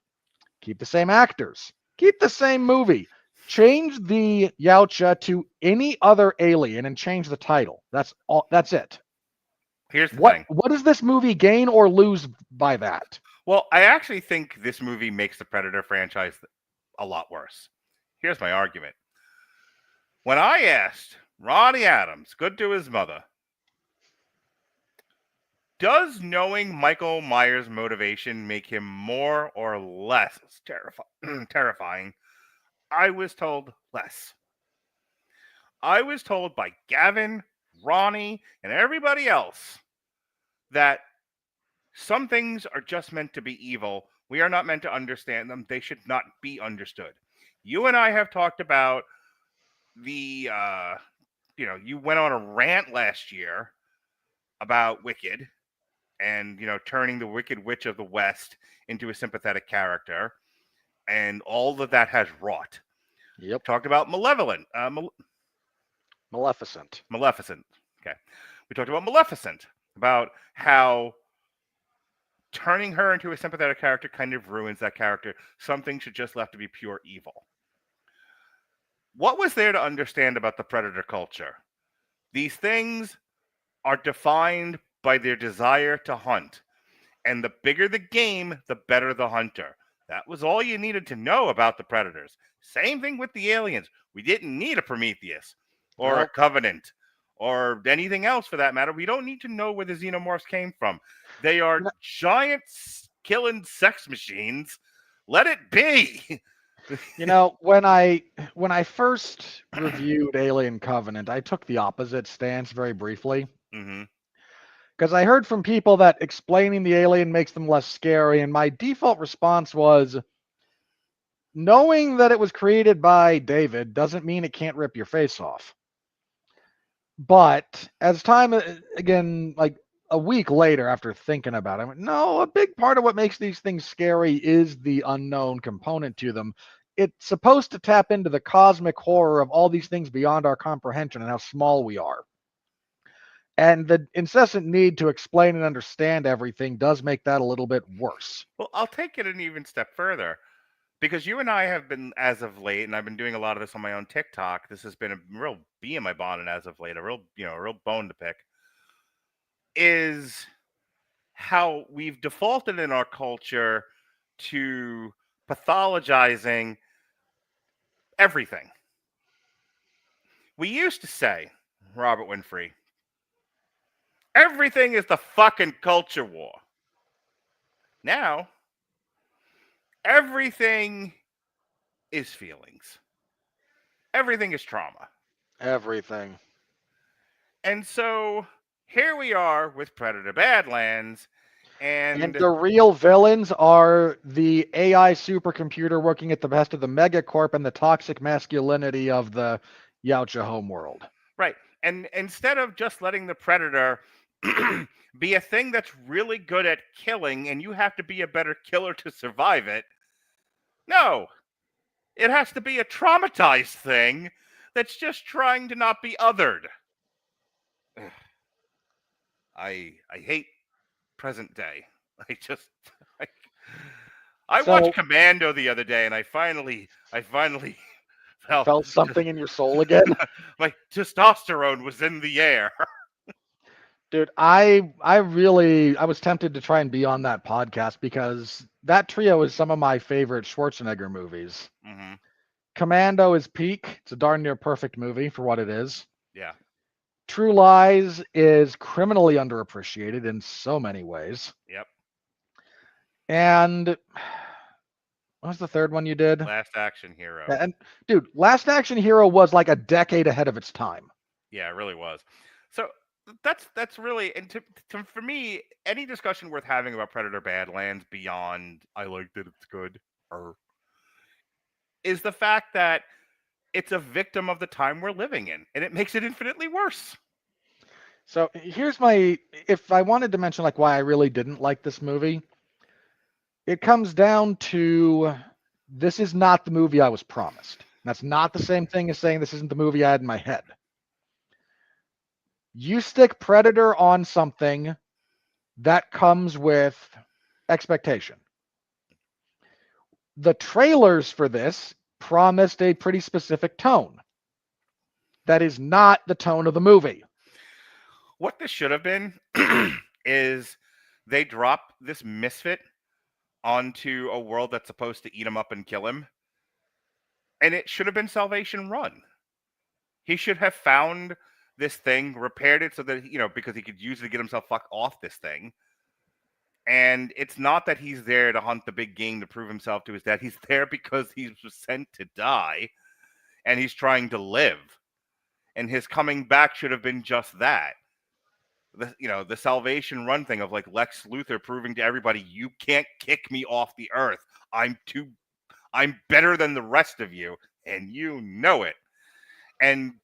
keep the same actors, keep the same movie, change the Yautja to any other alien and change the title. That's all. That's it. Here's the thing. What does this movie gain or lose by that? Well, I actually think this movie makes the Predator franchise a lot worse. Here's my argument. When I asked Ronnie Adams, good to his mother, does knowing Michael Myers' motivation make him more or less terrifying? I was told less. I was told by Gavin, Ronnie, and everybody else that some things are just meant to be evil. We are not meant to understand them. They should not be understood. You and I have talked about you went on a rant last year about Wicked and, turning the Wicked Witch of the West into a sympathetic character, and all that has wrought. Yep. Talked about Maleficent. Maleficent. Okay. We talked about Maleficent, about how turning her into a sympathetic character kind of ruins that character. Some things should just have to be pure evil. What was there to understand about the Predator culture? These things are defined by their desire to hunt. And the bigger the game, the better the hunter. That was all you needed to know about the Predators. Same thing with the aliens. We didn't need a Prometheus or a Covenant or anything else for that matter. We don't need to know where the xenomorphs came from. They are giant killing sex machines. Let it be. When I first reviewed Alien Covenant, I took the opposite stance very briefly. Mm-hmm. Because I heard from people that explaining the alien makes them less scary, and my default response was, knowing that it was created by David doesn't mean it can't rip your face off. But as time, again, like a week later after thinking about it, I went, no, a big part of what makes these things scary is the unknown component to them. It's supposed to tap into the cosmic horror of all these things beyond our comprehension and how small we are. And the incessant need to explain and understand everything does make that a little bit worse. Well, I'll take it an even step further. Because you and I have been, as of late, and I've been doing a lot of this on my own TikTok, this has been a real bee in my bonnet as of late, a real bone to pick, is how we've defaulted in our culture to pathologizing everything. We used to say, Robert Winfrey, everything is the fucking culture war. Now, everything is feelings. Everything is trauma. Everything. And so here we are with Predator Badlands, And the real villains are the AI supercomputer working at the best of the megacorp and the toxic masculinity of the Yautja homeworld. Right. And instead of just letting the Predator be a thing that's really good at killing and you have to be a better killer to survive it, no. It has to be a traumatized thing that's just trying to not be othered. I hate present day. I watched Commando the other day and I finally felt something in your soul again. My testosterone was in the air. Dude, I was tempted to try and be on that podcast because that trio is some of my favorite Schwarzenegger movies. Mm-hmm. Commando is peak. It's a darn near perfect movie for what it is. Yeah. True Lies is criminally underappreciated in so many ways. Yep. And what was the third one you did? Last Action Hero. And dude, Last Action Hero was like a decade ahead of its time. Yeah, it really was. So that's really, and for me, any discussion worth having about Predator Badlands beyond I like that it's good is the fact that it's a victim of the time we're living in, and it makes it infinitely worse. So here's if I wanted to mention like why I really didn't like this movie, it comes down to this is not the movie I was promised. That's not the same thing as saying this isn't the movie I had in my head. You stick Predator on something that comes with expectation. The trailers for this promised a pretty specific tone. That is not the tone of the movie. What this should have been is they drop this misfit onto a world that's supposed to eat him up and kill him. And it should have been Salvation Run. He should have found this thing, repaired it so that, because he could use it to get himself fuck off this thing. And it's not that he's there to hunt the big game to prove himself to his dad. He's there because he was sent to die and he's trying to live. And his coming back should have been just that. The Salvation Run thing of like Lex Luthor proving to everybody, you can't kick me off the earth. I'm better than the rest of you, and you know it. And,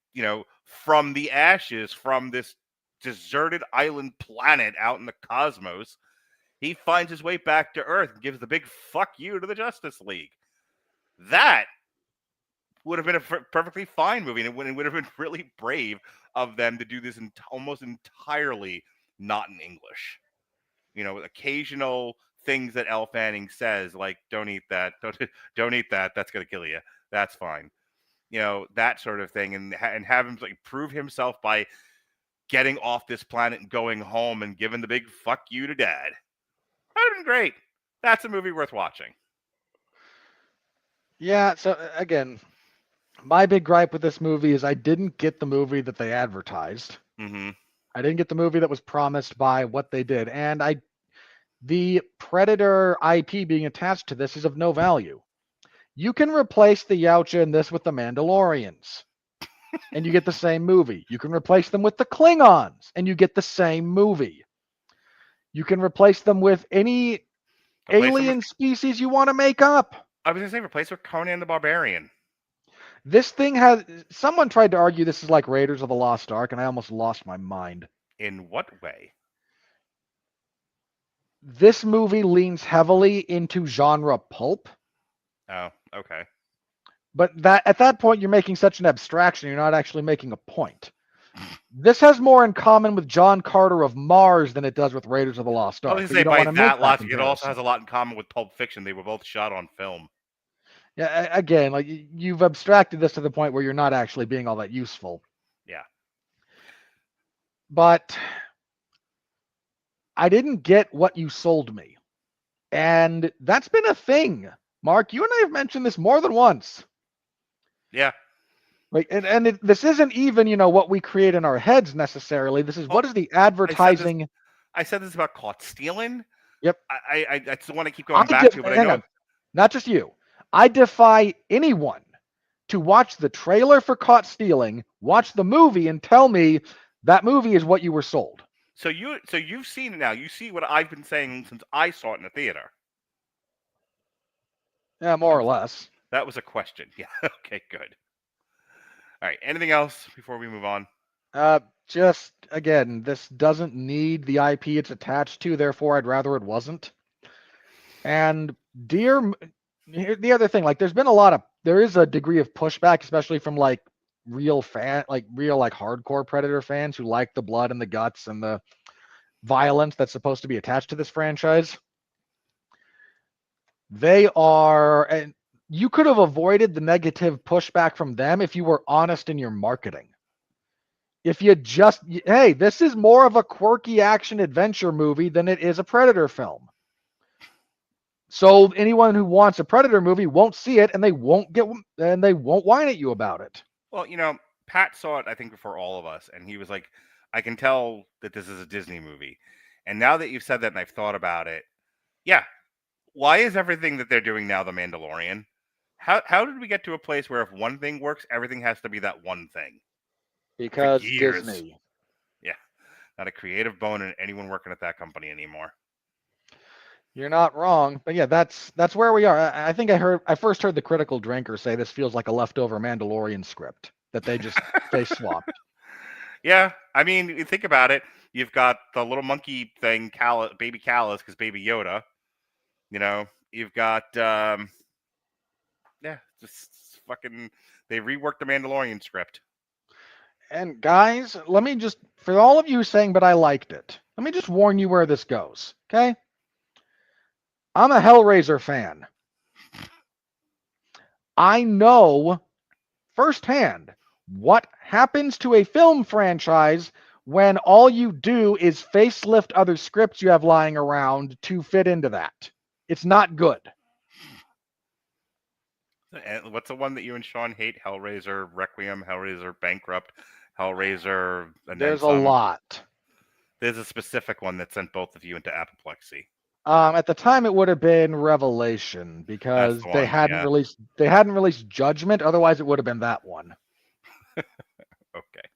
from the ashes, from this deserted island planet out in the cosmos, he finds his way back to Earth and gives the big fuck you to the Justice League. That would have been a perfectly fine movie, and it would have been really brave of them to do this almost entirely not in English. With occasional things that Elle Fanning says, like, don't eat that, don't eat that, that's going to kill you. That's fine. That sort of thing, and have him like prove himself by getting off this planet and going home and giving the big fuck you to dad. That would have been great. That's a movie worth watching. Yeah, so again, my big gripe with this movie is I didn't get the movie that they advertised. Mm-hmm. I didn't get the movie that was promised by what they did. And the Predator IP being attached to this is of no value. You can replace the Yautja in this with the Mandalorians, and you get the same movie. You can replace them with the Klingons, and you get the same movie. You can replace them with any alien species you want to make up. I was going to say replace with Conan the Barbarian. This thing someone tried to argue this is like Raiders of the Lost Ark, and I almost lost my mind. In what way? This movie leans heavily into genre pulp. Oh, okay. But at that point, you're making such an abstraction, you're not actually making a point. This has more in common with John Carter of Mars than it does with Raiders of the Lost Ark. I was going to say, by that logic, it also has a lot in common with Pulp Fiction. They were both shot on film. Yeah, again, like you've abstracted this to the point where you're not actually being all that useful. Yeah. But I didn't get what you sold me. And that's been a thing. Mark, you and I have mentioned this more than once. Yeah. Like, this isn't even, what we create in our heads necessarily. This is what is the advertising. I said this about caught stealing. Yep. That's the one I keep going back to, but I know. Not just you. I defy anyone to watch the trailer for Caught Stealing, watch the movie, and tell me that movie is what you were sold. So you've seen it now. You see what I've been saying since I saw it in the theater. Yeah, more or less. That was a question. Yeah. Okay, good. All right. Anything else before we move on? Just, again, this doesn't need the IP it's attached to, therefore I'd rather it wasn't. And the other thing, like, there is a degree of pushback, especially from real hardcore Predator fans who like the blood and the guts and the violence that's supposed to be attached to this franchise. And you could have avoided the negative pushback from them if you were honest in your marketing. If you just, hey, this is more of a quirky action adventure movie than it is a Predator film. So anyone who wants a Predator movie won't see it, and they won't whine at you about it. Well, Pat saw it, I think, before all of us, and he was like, I can tell that this is a Disney movie. And now that you've said that and I've thought about it, yeah, why is everything that they're doing now The Mandalorian? How did we get to a place where if one thing works, everything has to be that one thing? Because Disney. Yeah. Not a creative bone in anyone working at that company anymore. You're not wrong. But yeah, that's where we are. I think I first heard the Critical Drinker say this feels like a leftover Mandalorian script that they just face swapped. Yeah. I mean, you think about it. You've got the little monkey thing, Baby Callus, because Baby Yoda. You've got just fucking, they reworked the Mandalorian script. And guys, let me just, for all of you saying, but I liked it, let me just warn you where this goes, okay? I'm a Hellraiser fan. I know firsthand what happens to a film franchise when all you do is facelift other scripts you have lying around to fit into that. It's not good. And what's the one that you and Sean hate? Hellraiser Requiem, Hellraiser Bankrupt, Hellraiser. There's a lot. There's a specific one that sent both of you into apoplexy. At the time, it would have been Revelation because they hadn't released Judgment. Otherwise, it would have been that one. Okay.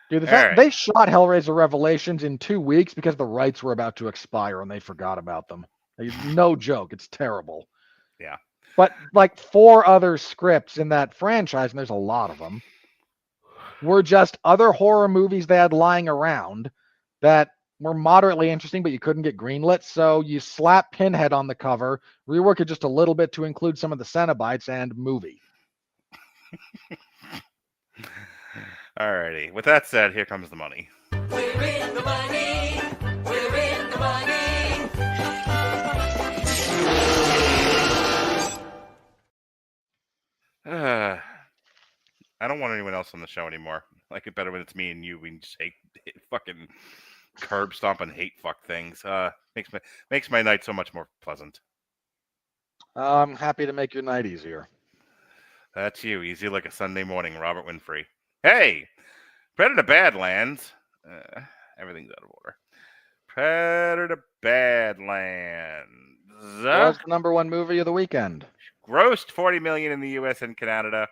Dude, they shot Hellraiser Revelations in 2 weeks because the rights were about to expire and they forgot about them. No joke. It's terrible. Yeah. But 4 other scripts in that franchise, and there's a lot of them, were just other horror movies they had lying around that were moderately interesting, but you couldn't get greenlit. So you slap Pinhead on the cover, rework it just a little bit to include some of the Cenobites, and movie. Alrighty. With that said, here comes the money. We're in the money. We're in the money. I don't want anyone else on the show anymore. I like it better when it's me and you. We can just fucking curb stomp and hate fuck things. Makes my night so much more pleasant. I'm happy to make your night easier. That's you. Easy like a Sunday morning, Robert Winfrey. Hey, Predator Badlands. Everything's out of order. Predator Badlands. Was the #1 movie of the weekend. Grossed $40 million in the U.S. and Canada,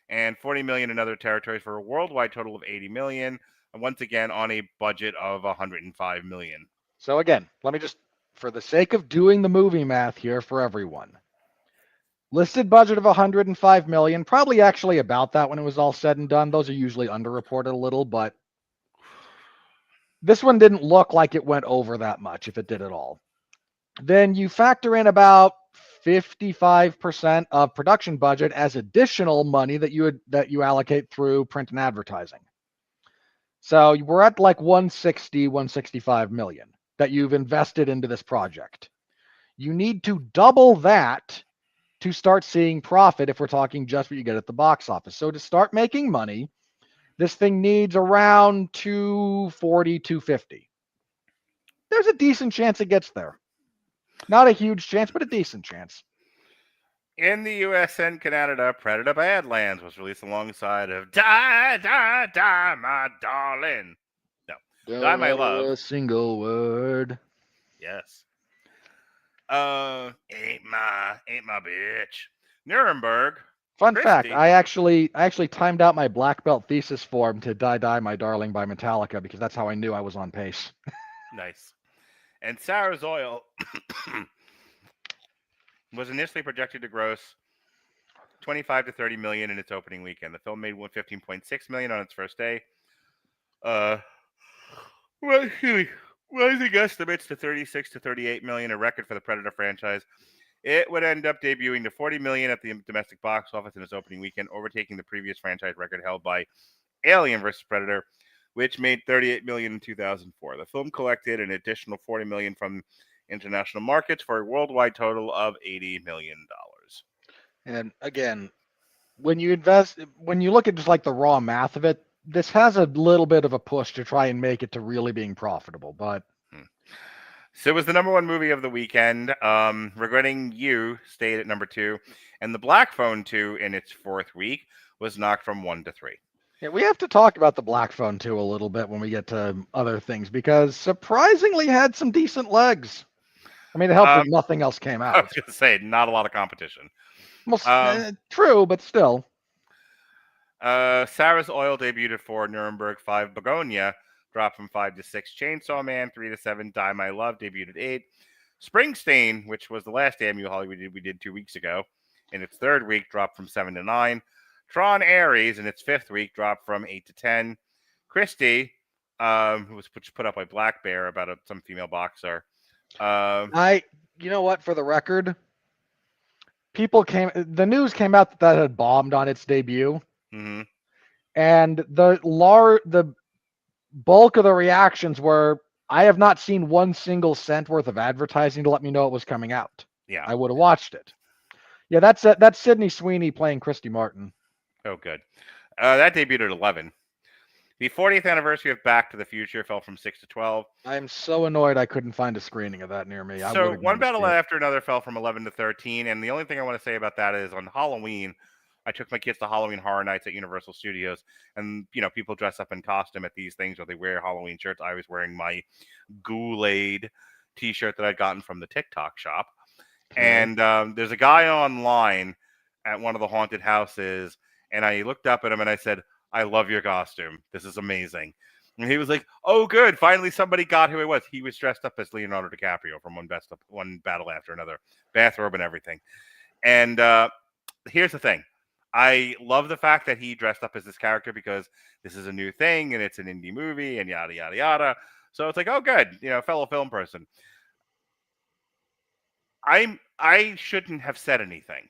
and $40 million in other territories for a worldwide total of $80 million. And once again, on a budget of $105 million. So again, let me just, for the sake of doing the movie math here for everyone, listed budget of $105 million, probably actually about that when it was all said and done. Those are usually underreported a little, but this one didn't look like it went over that much, if it did at all. Then you factor in about 55% of production budget as additional money that you allocate through print and advertising. So we're at 165 million that you've invested into this project. You need to double that to start seeing profit if we're talking just what you get at the box office. So to start making money, this thing needs around 240, 250. There's a decent chance it gets there. Not a huge chance, but a decent chance. In the U.S. and Canada, Predator Badlands was released alongside of Die, Die, Die, My Darling. No, Don't Die, My utter Love. a single word. Yes. Ain't my bitch. Nuremberg. Fun fact: Christie. I actually timed out my black belt thesis form to "Die Die My Darling" by Metallica because that's how I knew I was on pace. Nice. And Sarah's Oil was initially projected to gross 25 to 30 million in its opening weekend. The film made 15.6 million on its first day. Rising estimates to 36 to 38 million, a record for the Predator franchise. It would end up debuting to 40 million at the domestic box office in its opening weekend, overtaking the previous franchise record held by Alien vs. Predator, which made 38 million in 2004. The film collected an additional 40 million from international markets for a worldwide total of $80 million. And again, when you look at just like the raw math of it, this has a little bit of a push to try and make it to really being profitable. But So it was the number one movie of the weekend. Regretting You stayed at number 2, and The Black Phone 2 in its fourth week was knocked from 1 to 3. yeah, we have to talk about the Black Phone too a little bit when we get to other things because surprisingly had some decent legs. I mean, it helped that nothing else came I out. was going to say, not a lot of competition. Well, true, but still. Sarah's Oil debuted for Nuremberg. 5, Begonia dropped from 5 to 6. Chainsaw Man 3 to 7. Die My Love debuted at 8. Springsteen, which was the last AMU Hollywood we did 2 weeks ago, in its third week dropped from 7 to 9. Tron Ares in its fifth week dropped from 8 to 10. Christie, who was put up by Black Bear about some female boxer. You know what? For the record, the news came out that had bombed on its debut, mhm. and the bulk of the reactions were, "I have not seen 1 single cent worth of advertising to let me know it was coming out. Yeah. I would have watched it." Yeah, that's Sydney Sweeney playing Christy Martin. Oh, good. That debuted at 11. The 40th anniversary of Back to the Future fell from 6 to 12. I'm so annoyed I couldn't find a screening of that near me. So one battle after another fell from 11 to 13. And the only thing I want to say about that is on Halloween, I took my kids to Halloween Horror Nights at Universal Studios. And, people dress up in costume at these things, or they wear Halloween shirts. I was wearing my Ghoul-Aid t-shirt that I'd gotten from the TikTok shop. And there's a guy online at one of the haunted houses. And I looked up at him and I said, "I love your costume. This is amazing." And he was like, "Oh, good. Finally, somebody got who it was." He was dressed up as Leonardo DiCaprio from One Battle After Another, bathrobe and everything. And here's the thing. I love the fact that he dressed up as this character because this is a new thing and it's an indie movie and yada, yada, yada. So it's like, oh, good. Fellow film person. I shouldn't have said anything.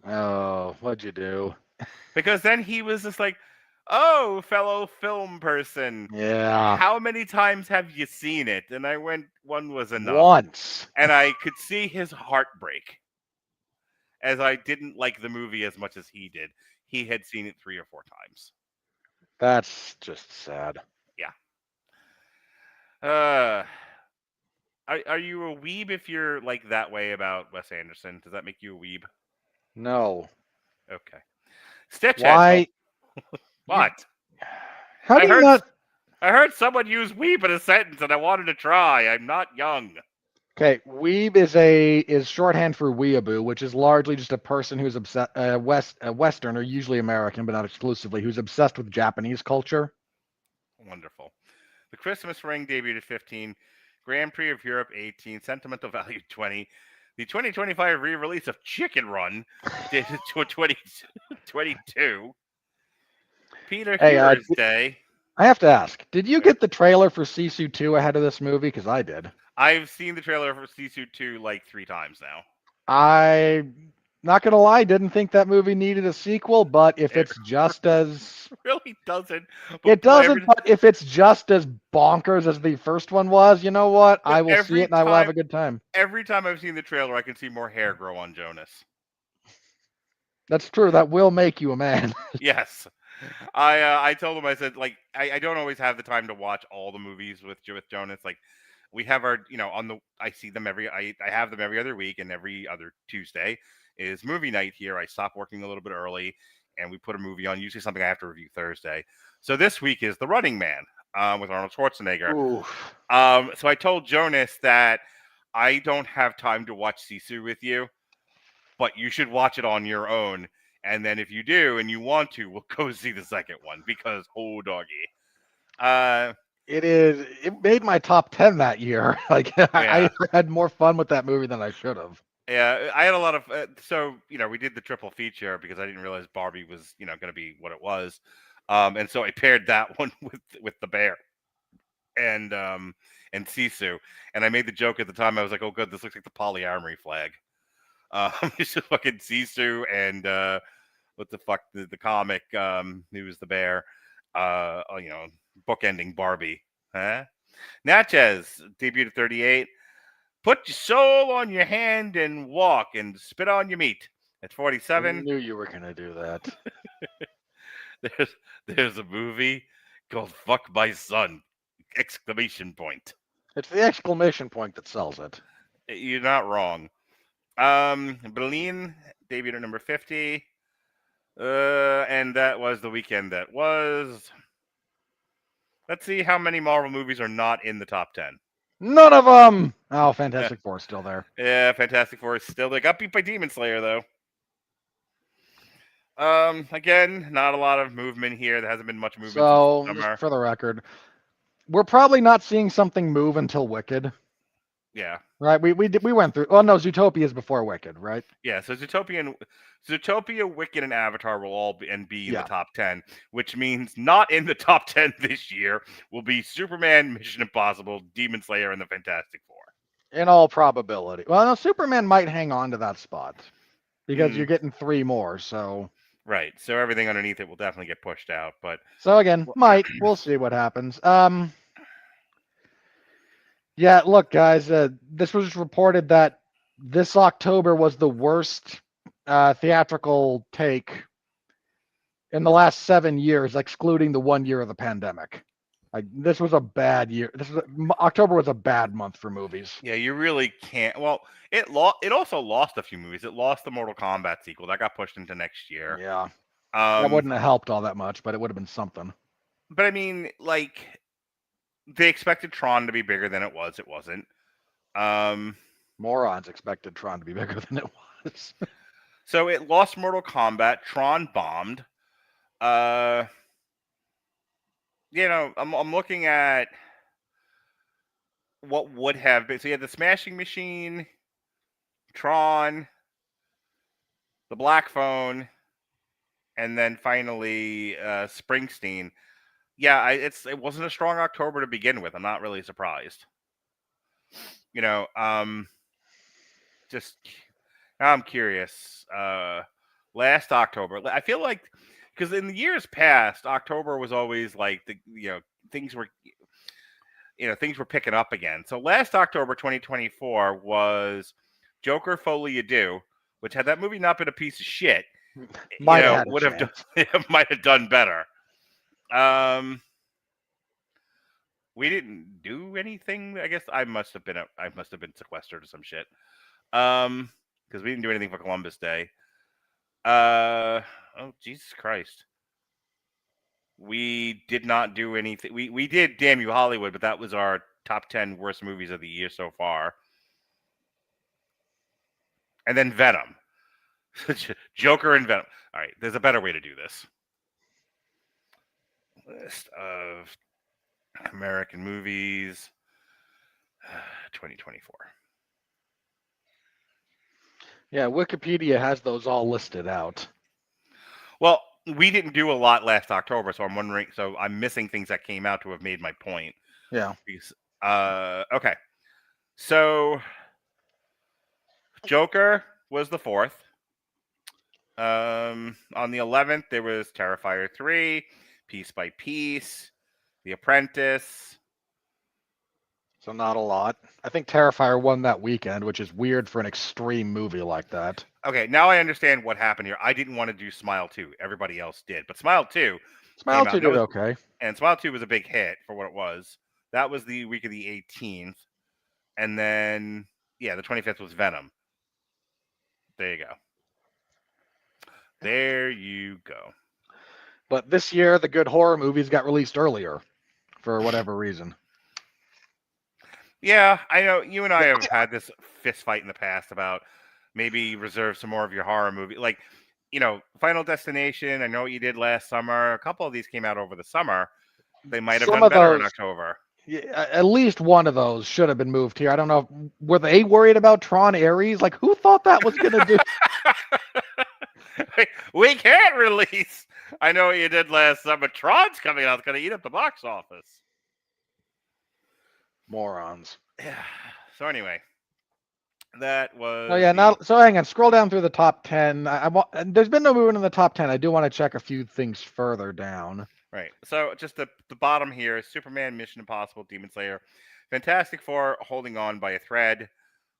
Oh, what'd you do? Because then he was just like, "Oh, fellow film person. Yeah. How many times have you seen it?" And I went, "1 was enough." Once. And I could see his heartbreak as I didn't like the movie as much as he did. He had seen it 3 or 4 times. That's just sad. Yeah. Are you a weeb if you're like that way about Wes Anderson? Does that make you a weeb? No. Okay. Stitch. Why? What? How do you not? I heard someone use weeb in a sentence, and I wanted to try. I'm not young. Okay, weeb is shorthand for weeaboo, which is largely just a person who's obsessed, a Westerner, usually American, but not exclusively, who's obsessed with Japanese culture. Wonderful. The Christmas Ring debuted at 15. Grand Prix of Europe 18. Sentimental Value 20. The 2025 re-release of Chicken Run did to 2022. Peter Heroes Day. I have to ask, did you get the trailer for Sisu 2 ahead of this movie? Because I did. I've seen the trailer for Sisu 2 like 3 times now. I'm not going to lie, didn't think that movie needed a sequel, but if it's just as... really doesn't. It doesn't, but if it's just as bonkers as the first one was, you know what? I will see it and I will have a good time. Every time I've seen the trailer, I can see more hair grow on Jonas. That's true. That will make you a man. Yes. I told him, I said, like, I don't always have the time to watch all the movies with Jonas. Like, we have our, I see them I have them every other week and every other Tuesday. is movie night here. I stop working a little bit early, and we put a movie on, usually something I have to review Thursday. So this week is The Running Man with Arnold Schwarzenegger. Oof. So I told Jonas that I don't have time to watch Sisu with you, but you should watch it on your own. And then if you do and you want to, we'll go see the second one because, oh, doggy. It made my top 10 that year. Like, I Yeah. had more fun with that movie than I should have. Yeah, I had a lot of so we did the triple feature because I didn't realize Barbie was going to be what it was, and so I paired that one with the bear and Sisu, and I made the joke at the time. I was like, oh good, this looks like the polyamory flag. It's just fucking Sisu and what the fuck the comic who was the bear, bookending Barbie, huh? Natchez debuted at 38. Put your soul on your hand and walk and spit on your meat. At I 47, knew you were going to do that. there's a movie called Fuck My Son! Exclamation point. It's the exclamation point that sells it. You're not wrong. Berlin debuted at number 50. And that was the weekend that was. Let's see how many Marvel movies are not in the top 10. None of them. Oh, Fantastic Four is still there. Yeah, Fantastic Four is still there. Got beat by Demon Slayer though. Again, not a lot of movement here. There hasn't been much movement So, since the summer. just for the record, we're probably not seeing something move until Wicked, Yeah, right? We went through. Oh no, Zootopia is before Wicked, right? yeah. So Zootopia, Wicked, and Avatar will all be in Yeah. the top 10, which means not in the top 10 this year will be Superman, Mission Impossible, Demon Slayer, and the Fantastic Four. In all probability. Well, no, Superman might hang on to that spot because you're getting 3 more. So. Right. So everything underneath it will definitely get pushed out. But So again, we'll see what happens. Yeah, look, guys, this was reported that this October was the worst theatrical take in the last 7 years, excluding the 1 year of the pandemic. Like, this was a bad year. October was a bad month for movies. yeah, you really can't. Well, it also lost a few movies. It lost the Mortal Kombat sequel that got pushed into next year. Yeah, that Um, wouldn't have helped all that much, but it would have been something. but I mean, like, they expected Tron to be bigger than it was. It wasn't. Morons expected Tron to be bigger than it was. So it lost Mortal Kombat. Tron bombed. I'm looking at what would have been. So you had the Smashing Machine, Tron, the Black Phone, and then finally Springsteen. Yeah, it wasn't a strong October to begin with. I'm not really surprised. Just now I'm curious. Last October, I feel like because in the years past, October was always like things were picking up again. So last October 2024 was Joker Foley Ado, which had that movie not been a piece of shit, Might have had a would have chance. might have done better. We didn't do anything. I guess I must have been sequestered or some shit. Because we didn't do anything for Columbus Day. Oh Jesus Christ. We did not do anything. We did Damn You Hollywood, but that was our top 10 worst movies of the year so far. And then Venom. Joker and Venom. All right, there's a better way to do this. List of American movies 2024. Yeah, Wikipedia has those all listed out. Well, we didn't do a lot last October, so I'm wondering. So I'm missing things that came out to have made my point. Yeah. Because, okay. So Joker was the 4th. On the 11th, there was Terrifier 3, Piece by Piece, The Apprentice. So not a lot. I think Terrifier won that weekend, which is weird for an extreme movie like that. Okay, now I understand what happened here. I didn't want to do Smile 2. Everybody else did. But Smile 2 Smile came 2 out. did okay. And Smile 2 was a big hit for what it was. That was the week of the 18th. And then, yeah, the 25th was Venom. There you go. There you go. But this year, the good horror movies got released earlier for whatever reason. Yeah, I know you and I have had this fist fight in the past about maybe reserve some more of your horror movie. Like, Final Destination, I know what you did last summer. A couple of these came out over the summer. They might have Some done of better in those- October. Yeah, at least one of those should have been moved here. I don't know. Were they worried about Tron Ares? Like, who thought that was going to do? We can't release. I know what you did last summer. Tron's coming out. It's going to eat up the box office. Morons. Yeah. So anyway, that was. Oh yeah. Now, so hang on. Scroll down through the top 10. There's been no movement in the top 10. I do want to check a few things further down. Right. So just the bottom here is Superman, Mission Impossible, Demon Slayer, Fantastic Four holding on by a thread.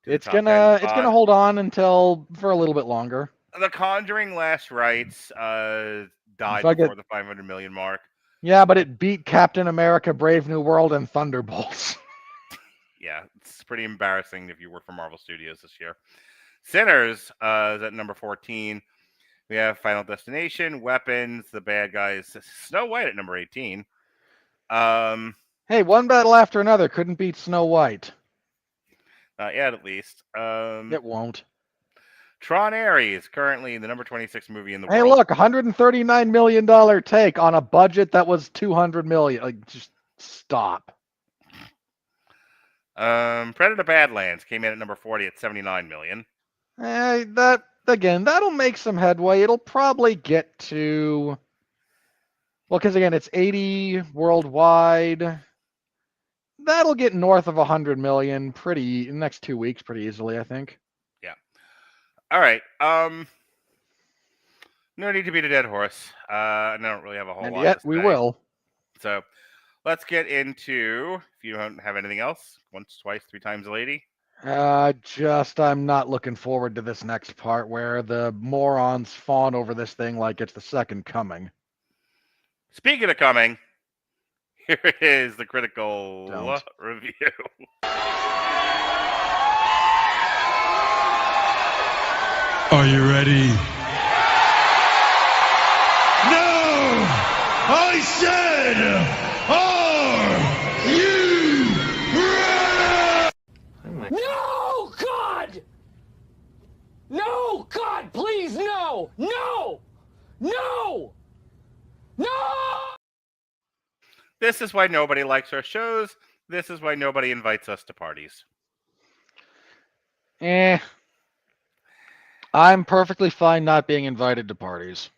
It's gonna hold on for a little bit longer. The Conjuring Last Rites died Fuck before it. the 500 million mark. Yeah, but it beat Captain America, Brave New World, and Thunderbolts. Yeah, it's pretty embarrassing if you work for Marvel Studios this year. Sinners is at number 14. We have Final Destination, Weapons, The Bad Guys, Snow White at number 18. Hey, one battle after another couldn't beat Snow White. Not yet, at least. It won't. Tron Ares, currently the number 26 movie in the Hey, world. look, $139 million take on a budget that was $200 million. Like, just stop. Predator Badlands came in at number 40 at 79 million. That'll make some headway. It'll probably get to, well, because again, it's 80 worldwide. That'll get north of 100 million in the next 2 weeks pretty easily, I think. Yeah. All right. No need to beat a dead horse. I don't really have a whole And lot yet to we say. will. So let's get into, if you don't have anything else, once, twice, three times a lady. I'm not looking forward to this next part where the morons fawn over this thing like it's the second coming. Speaking of coming, here is the critical Don't. review. Are you ready? No! I said, are you ready? No, God! No, God, please, no! No! No! No! This is why nobody likes our shows. This is why nobody invites us to parties. I'm perfectly fine not being invited to parties.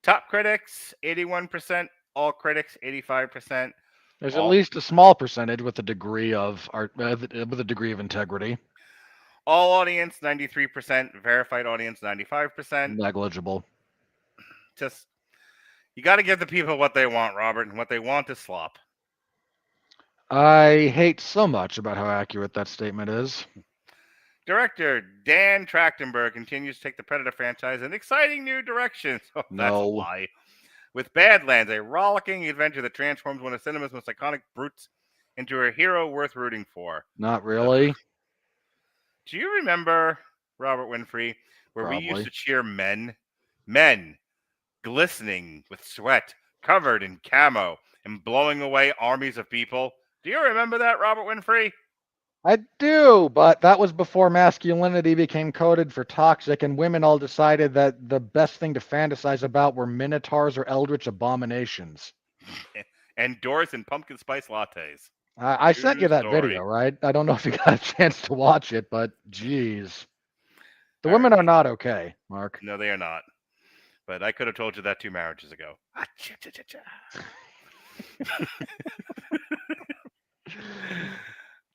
Top critics, 81%. All critics, 85%. There's at least a small percentage with a degree of integrity. All audience, 93%. Verified audience, 95%. Negligible. Just, you got to give the people what they want, Robert, and what they want is slop. I hate so much about how accurate that statement is. Director Dan Trachtenberg continues to take the Predator franchise in exciting new directions. Oh, that's a No. lie. With Badlands, a rollicking adventure that transforms one of cinema's most iconic brutes into a hero worth rooting for. Not really. Do you remember, Robert Winfrey, where we used Probably. to cheer men? Men, glistening with sweat, covered in camo, and blowing away armies of people. Do you remember that, Robert Winfrey? I do, but that was before masculinity became coded for toxic, and women all decided that the best thing to fantasize about were minotaurs or eldritch abominations. And doors and pumpkin spice lattes. I sent you True that story. video, right? I don't know if you got a chance to watch it, but geez. The All women right. are not okay, Mark. No, they are not. But I could have told you that 2 marriages ago.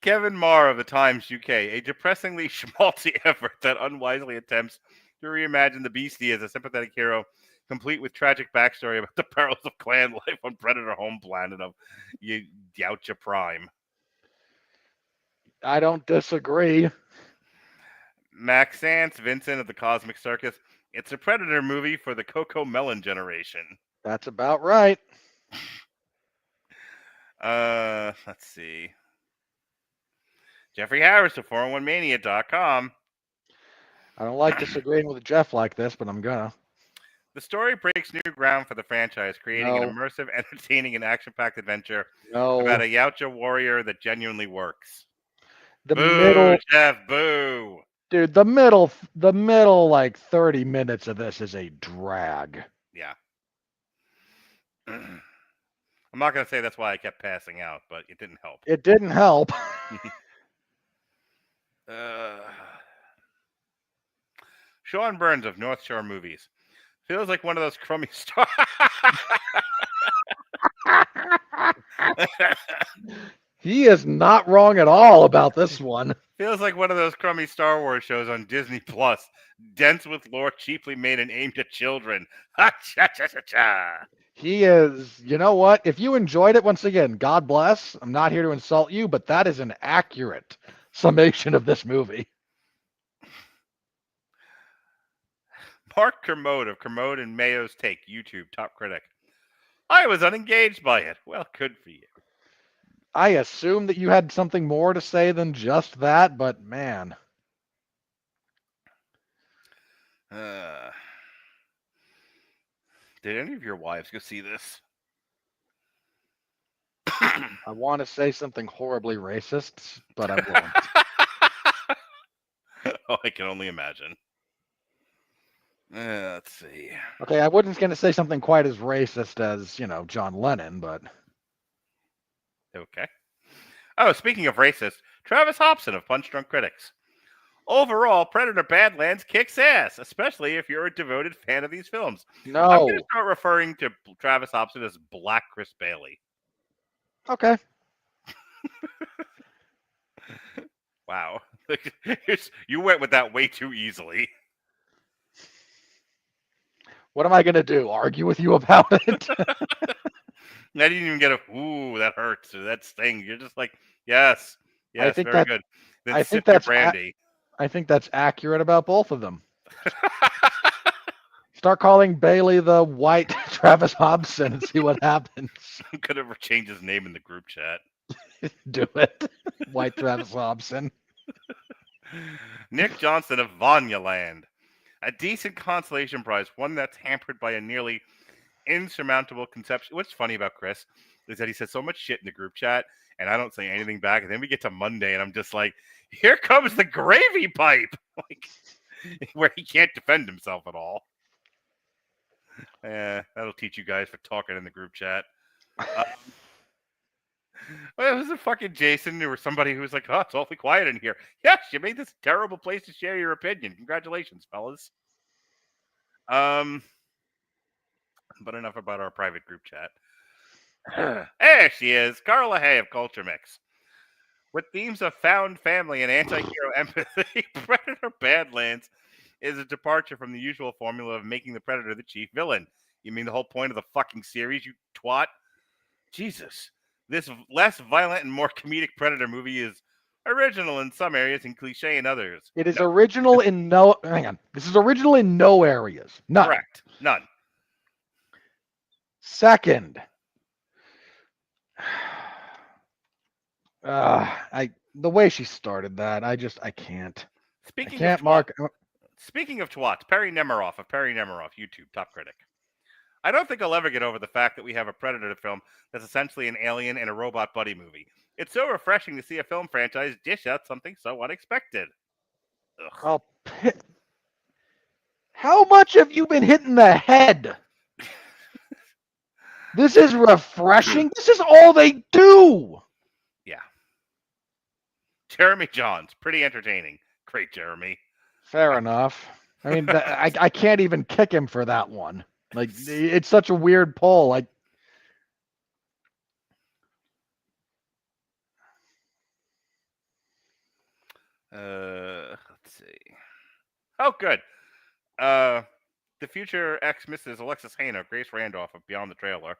Kevin Marr of the Times UK, a depressingly schmaltzy effort that unwisely attempts to reimagine the Beastie as a sympathetic hero, complete with tragic backstory about the perils of clan life on Predator home planet of Yautja Prime. I don't disagree. Max Sance, Vincent of the Cosmic Circus. It's a Predator movie for the Coco Melon generation. That's about right. Let's see. Jeffrey Harris of 401mania.com. I don't like disagreeing with Jeff like this, but I'm gonna. The story breaks new ground for the franchise, creating an No. immersive, entertaining, and action-packed adventure No. about a Yautja warrior that genuinely works. The Boo, middle, Jeff, boo. dude, the middle like 30 minutes of this is a drag. Yeah. I'm not going to say that's why I kept passing out, but it didn't help. It didn't help. Sean Burns of North Shore Movies. Feels like one of those crummy Star... He is not wrong at all about this one. Feels like one of those crummy Star Wars shows on Disney Plus, dense with lore cheaply made and aimed at children. Ha cha cha cha cha. He is, you know what? If you enjoyed it, once again, God bless. I'm not here to insult you, but that is an accurate summation of this movie. Mark Kermode of Kermode and Mayo's Take, YouTube, top critic. I was unengaged by it. Well, good for you. I assume that you had something more to say than just that, but man. Did any of your wives go see this? I want to say something horribly racist, but I won't. Oh, I can only imagine. Let's see. Okay, I wasn't going to say something quite as racist as, John Lennon, but... Okay. Oh, speaking of racist, Travis Hobson of Punch Drunk Critics. Overall, Predator Badlands kicks ass, especially if you're a devoted fan of these films. I'm No. going to start referring to Travis Hobson as Black Chris Bailey. Okay. Wow. You went with that way too easily. What am I going to do? Argue with you about it? I didn't even get a, ooh, that hurts, or that stings. You're just like, yes, think very good. Then I sip think your that's brandy. I think that's accurate about both of them. Start calling Bailey the white Travis Hobson and see what happens. I'm going to change his name in the group chat. Do it. White Travis Hobson. Nick Johnson of Vanyaland. A decent consolation prize, one that's hampered by a nearly insurmountable conception. What's funny about Chris is that he says so much shit in the group chat, and I don't say anything back. And then we get to Monday, and I'm just like, here comes the gravy pipe, like where he can't defend himself at all. That'll teach you guys for talking in the group chat. Well, it was a fucking Jason or somebody who was like, oh, it's awfully quiet in here. Yes, you made this a terrible place to share your opinion. Congratulations, fellas. But enough about our private group chat. There she is, Carla Hay of Culture Mix. With themes of found family and anti-hero empathy, Predator Badlands is a departure from the usual formula of making the Predator the chief villain. You mean the whole point of the fucking series, you twat? Jesus. This less violent and more comedic Predator movie is original in some areas and cliche in others. It is original in no... Hang on. This is original in no areas. None. Correct. None. Second. The way she started that, I can't. Speaking I can't, of Mark. Speaking of twats, Perry Nemiroff of Perry Nemiroff, YouTube, top critic. I don't think I'll ever get over the fact that we have a Predator film that's essentially an alien and a robot buddy movie. It's so refreshing to see a film franchise dish out something so unexpected. Ugh. Oh, how much have you been hit in the head? This is refreshing. This is all they do. Yeah. Jeremy Johns, pretty entertaining. Great, Jeremy. Fair enough. I mean, I can't even kick him for that one. Like, it's such a weird poll. Like, let's see. Oh, good. The future ex-Mrs. Alexis Hano, Grace Randolph of Beyond the Trailer.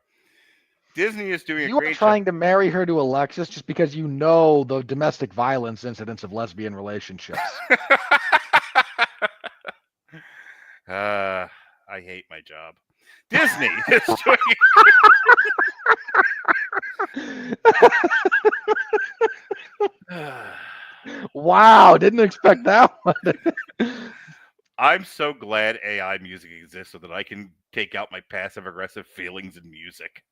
Disney is doing you a are great trying to marry her to Alexis just because you know the domestic violence incidents of lesbian relationships. I hate my job. Disney is doing Wow, didn't expect that one. I'm so glad AI music exists so that I can take out my passive-aggressive feelings in music.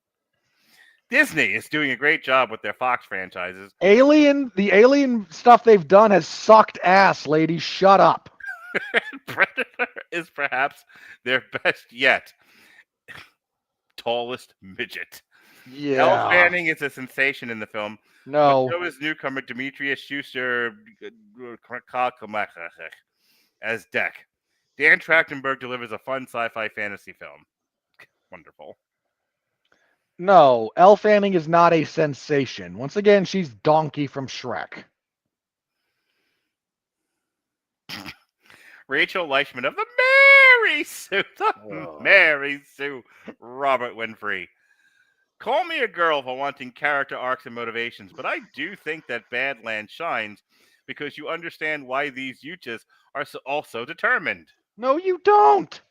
Disney is doing a great job with their Fox franchises. The Alien stuff they've done has sucked ass, ladies. Shut up. Predator is perhaps their best yet. Tallest midget. Elle Yeah. Fanning is a sensation in the film. No. But so is newcomer Dimitrius Schuster-Koloamatangi as Deck. Dan Trachtenberg delivers a fun sci-fi fantasy film. Wonderful. No. Elle Fanning is not a sensation. Once again, she's Donkey from Shrek. Rachel Leichman of the Mary Sue, Robert Winfrey. Call me a girl for wanting character arcs and motivations, but I do think that Badlands shines because you understand why these Yautjas are also determined. No, you don't.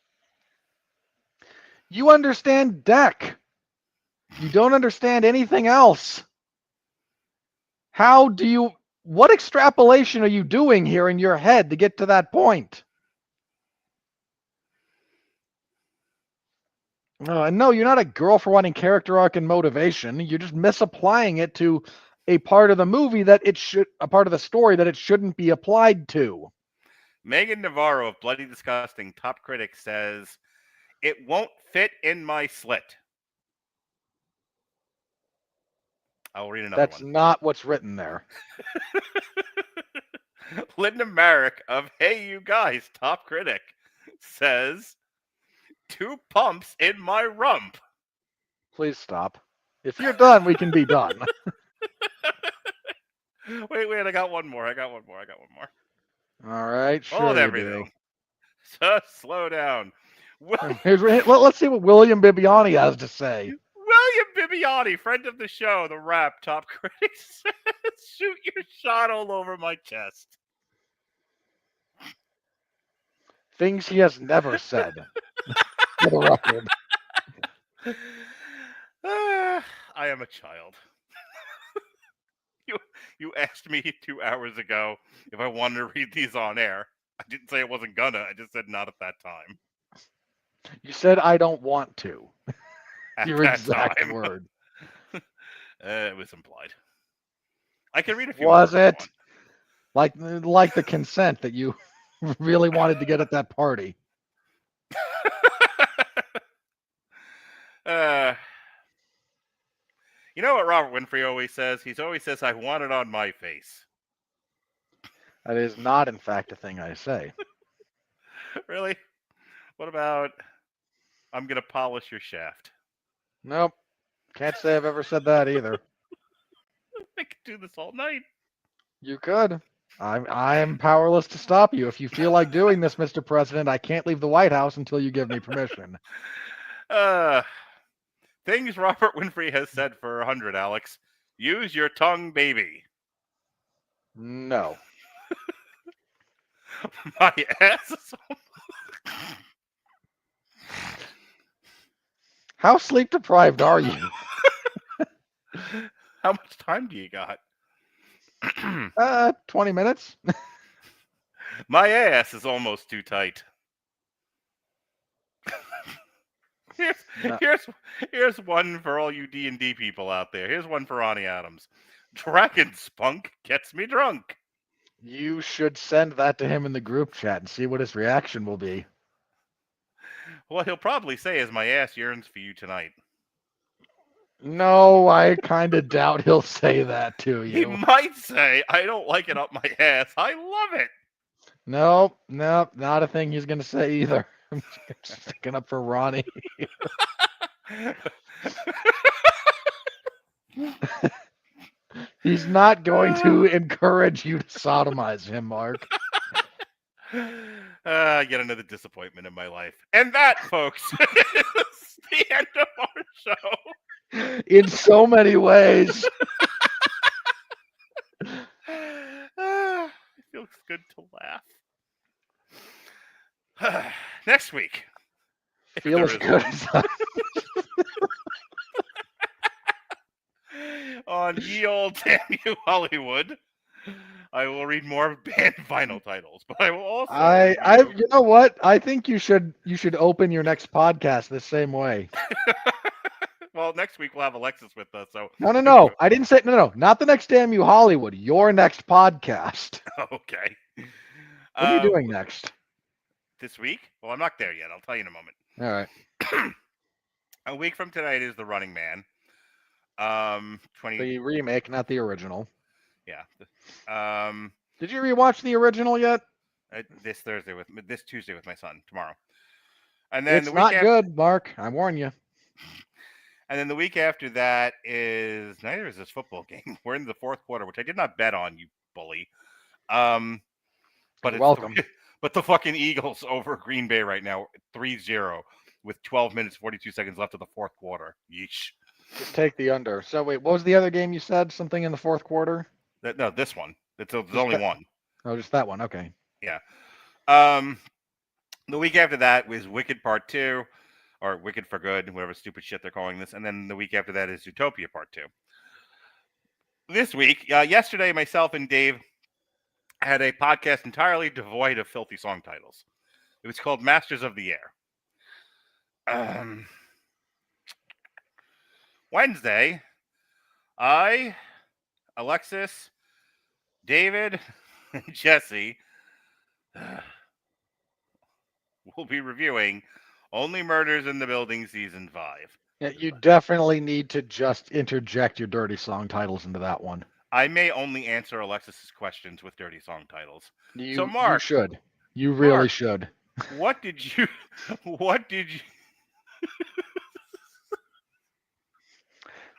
You understand Deck. You don't understand anything else. What extrapolation are you doing here in your head to get to that point? No, you're not a girl for wanting character arc and motivation. You're just misapplying it to a part of the movie a part of the story that it shouldn't be applied to. Megan Navarro of Bloody Disgusting, top critic, says, "It won't fit in my slit." I'll read another That's one. not what's written there. Linda Merrick of Hey You Guys, top critic, says, 2 pumps in my rump. Please stop. If you're done, we can be done. Wait, I got one more. All right, sure Hold you everything. So slow down. do. Let's see what William Bibbiani has to say. William Bibbiani, friend of the show, the rap top critic, says, "Shoot your shot all over my chest." Things he has never said. For the record. I am a child. You asked me 2 hours ago if I wanted to read these on air. I didn't say I wasn't gonna. I just said not at that time. You said I don't want to. At Your that exact time. word. It was implied. I can read a few. Was more if it? Like the consent that you really wanted to get at that party. you want. You know what Robert Winfrey always says? He always says, "I want it on my face." That is not, in fact, a thing I say. Really? What about, "I'm going to polish your shaft"? Nope. Can't say I've ever said that either. I could do this all night. You could. I am powerless to stop you. If you feel like doing this, Mr. President, I can't leave the White House until you give me permission. Things Robert Winfrey has said for 100, Alex. Use your tongue, baby. No. My ass is How sleep deprived are you? How much time do you got? 20 minutes. My ass is almost too tight. Here's one for all you D&D people out there. Here's one for Ronnie Adams. Dragon spunk gets me drunk. You should send that to him in the group chat and see what his reaction will be. What he'll probably say is, "My ass yearns for you tonight." No, I kind of doubt he'll say that to He you. might say, "I don't like it up my ass. I love it." Nope, not a thing he's going to say either. I'm sticking up for Ronnie. He's not going to encourage you to sodomize him, Mark. Yet another disappointment in my life. And that, folks, is the end of our show. In so many ways. It feels good to laugh. Next week. if there Feels is good. one, on Ye Old Damn You Hollywood, I will read more band vinyl titles, but I will also. You know what? I think you should open your next podcast the same way. Well, next week we'll have Alexis with us. So No. I didn't say no. Not the next Damn You Hollywood. Your next podcast. Okay. What are you doing next? This week? Well, I'm not there yet. I'll tell you in a moment. All right. A week from tonight is The Running Man. 20. The remake, not the original. Yeah. Did you rewatch the original yet? This Tuesday with my son tomorrow. And then It's not good, Mark. I warn you. And then the week after that is neither is this football game. We're in the fourth quarter, which I did not bet on, you bully. But You're welcome. But the fucking Eagles over Green Bay right now, 3-0 with 12 minutes 42 seconds left of the fourth quarter. Yeesh. Just take the under. So wait, what was the other game you said? Something in the fourth quarter? No, this one. There's only one. Oh, just that one. Okay. Yeah. The week after that was Wicked Part 2, or Wicked for Good, whatever stupid shit they're calling this. And then the week after that is Zootopia Part 2. This week, yesterday, myself and Dave had a podcast entirely devoid of filthy song titles. It was called Masters of the Air. Wednesday, I, Alexis, David, and Jesse will be reviewing Only Murders in the Building Season 5. Yeah, you definitely need to just interject your dirty song titles into that one. I may only answer Alexis's questions with dirty song titles. So Mark, you should. You really should. What did you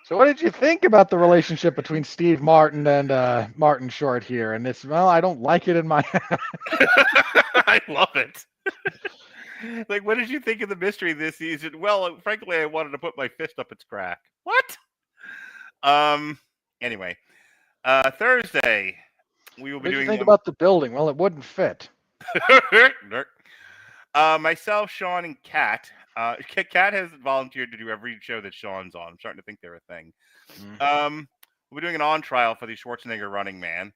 So what did you think about the relationship between Steve Martin and Martin Short here? And I don't like it in my I love it. Like, what did you think of the mystery this season? Well, frankly, I wanted to put my fist up its crack. What? Anyway, Thursday we will be doing. What did you think about the building? Well, it wouldn't fit. Myself, Sean, and Kat. Kat has volunteered to do every show that Sean's on. I'm starting to think they're a thing. Mm-hmm. We'll be doing an on trial for the Schwarzenegger Running Man.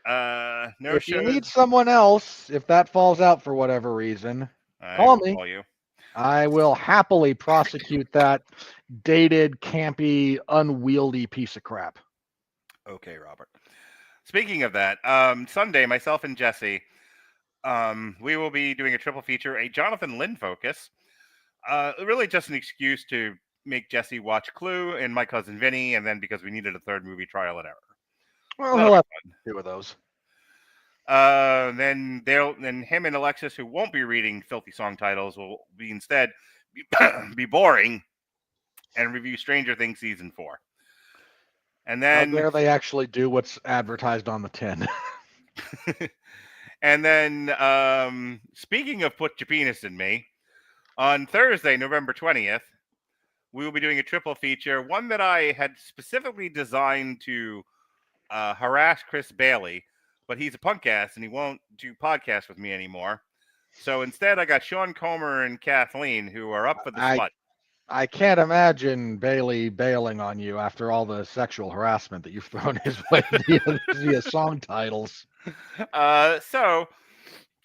If you need someone else, if that falls out for whatever reason, call me. Call you. I will happily prosecute that dated, campy, unwieldy piece of crap. Okay, Robert. Speaking of that, Sunday, myself and Jesse, we will be doing a triple feature, a Jonathan Lynn focus. Really just an excuse to make Jesse watch Clue and My Cousin Vinny, and then because we needed a third movie, Trial and Error. Well, he'll have to do with those. Then him and Alexis, who won't be reading filthy song titles, will be instead be boring and review Stranger Things season 4. And then there they actually do what's advertised on the tin. And then speaking of Put Your Penis in Me, on Thursday, November 20th, we will be doing a triple feature, one that I had specifically designed to harass Chris Bailey, but he's a punk ass and he won't do podcasts with me anymore. So instead, I got Sean Comer and Kathleen, who are up for the spot. I can't imagine Bailey bailing on you after all the sexual harassment that you've thrown his way via song titles. So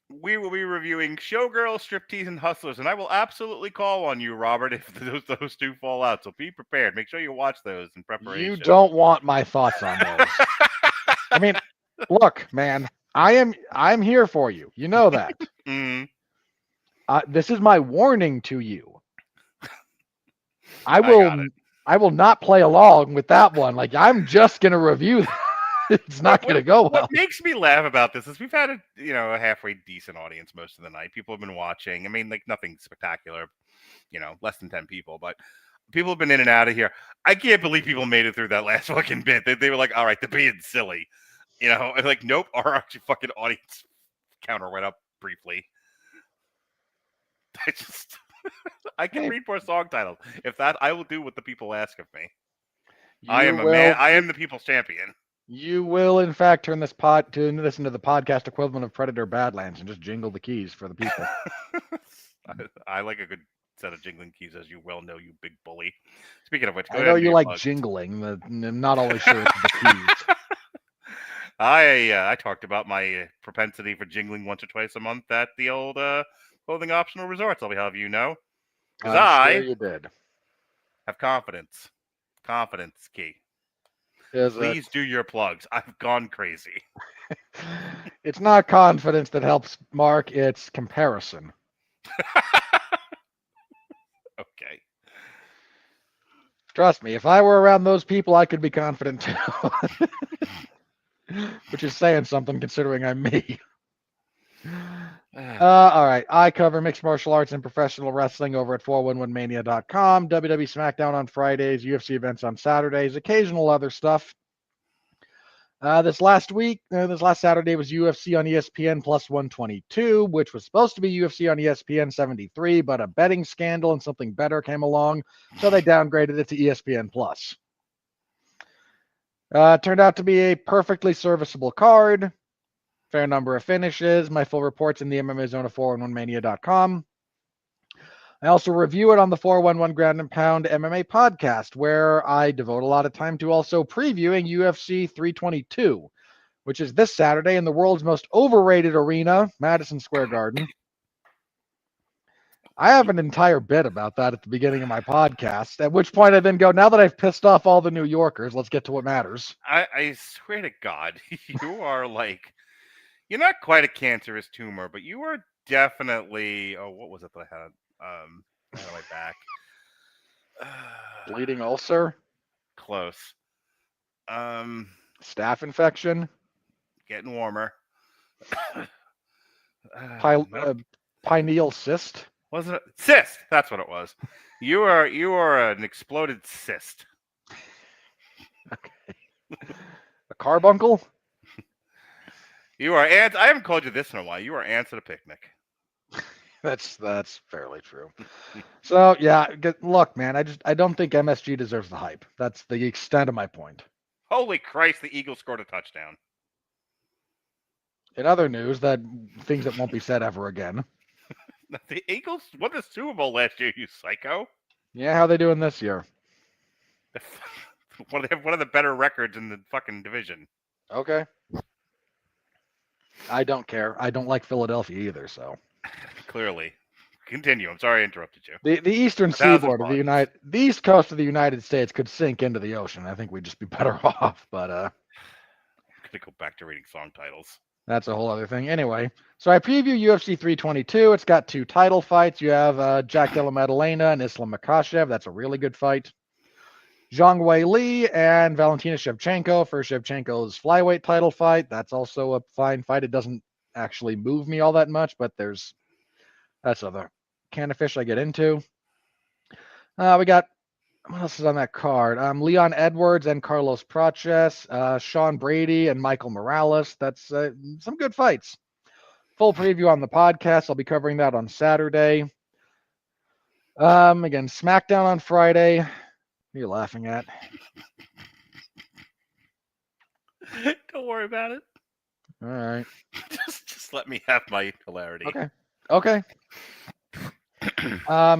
we will be reviewing Showgirls, Striptease, and Hustlers, and I will absolutely call on you, Robert, if those two fall out. So be prepared. Make sure you watch those in preparation. You don't want my thoughts on those. I mean, look, man, I'm here for you. You know that. Mm. This is my warning to you. I will not play along with that one. Like, I'm just gonna review that. It's not going to go well. What makes me laugh about this is we've had a halfway decent audience most of the night. People have been watching. I mean, like, nothing spectacular, less than 10 people, but people have been in and out of here. I can't believe people made it through that last fucking bit. They were like, all right, they're being silly, and like, nope, our actually fucking audience counter went up briefly. I can read more song titles. If that, I will do what the people ask of me. I am a man. I am the people's champion. You will, in fact, turn this into the podcast equivalent of Predator Badlands and just jingle the keys for the people. I like a good set of jingling keys, as you well know, you big bully. Speaking of which, I know you like jingling. I'm not always sure it's the keys. I talked about my propensity for jingling once or twice a month at the old clothing optional resorts. I'll have you know, because I'm sure I you did. have confidence. Confidence key. Is it? Please do your plugs. I've gone crazy. It's not confidence that helps, Mark. It's comparison. Okay. Trust me, if I were around those people, I could be confident too. Which is saying something considering I'm me. All right. I cover mixed martial arts and professional wrestling over at 411mania.com. WWE SmackDown on Fridays, UFC events on Saturdays, occasional other stuff. This last Saturday was UFC on ESPN plus 122, which was supposed to be UFC on ESPN 73, but a betting scandal and something better came along, so they downgraded it to ESPN plus. Turned out to be a perfectly serviceable card. Fair number of finishes. My full report's in the MMA zone of 411mania.com. I also review it on the 411 Ground and Pound MMA podcast, where I devote a lot of time to also previewing UFC 322, which is this Saturday in the world's most overrated arena, Madison Square Garden. I have an entire bit about that at the beginning of my podcast, at which point I then go, now that I've pissed off all the New Yorkers, let's get to what matters. I swear to God, you are like, you're not quite a cancerous tumor, but you are definitely, what was it that I had? On my back. Bleeding ulcer? Close. Staph infection? Getting warmer. Pineal cyst? Wasn't it cyst? That's what it was. You are an exploded cyst. Okay. A carbuncle? You are ants. I haven't called you this in a while. You are ants at a picnic. That's fairly true. So yeah, look, man, I don't think MSG deserves the hype. That's the extent of my point. Holy Christ! The Eagles scored a touchdown. In other news, things that won't be said ever again. The Eagles won the Super Bowl last year. You psycho. Yeah, how they doing this year? They have one of the better records in the fucking division. Okay. I don't care. I don't like Philadelphia either, so. Clearly. Continue. I'm sorry I interrupted you. The eastern seaboard of the East Coast of the United States could sink into the ocean. I think we'd just be better off, but I'm gonna go back to reading song titles. That's a whole other thing. Anyway, so I preview UFC 322. It's got 2 title fights. You have Jack Della Maddalena and Islam Makhachev. That's a really good fight. Zhang Wei Li and Valentina Shevchenko for Shevchenko's flyweight title fight. That's also a fine fight. It doesn't actually move me all that much, but that's other can of fish I get into. We got, what else is on that card? Leon Edwards and Carlos Praches, Sean Brady and Michael Morales. That's some good fights. Full preview on the podcast. I'll be covering that on Saturday. Again, SmackDown on Friday. What are you laughing at? Don't worry about it. All right. Just let me have my hilarity. Okay.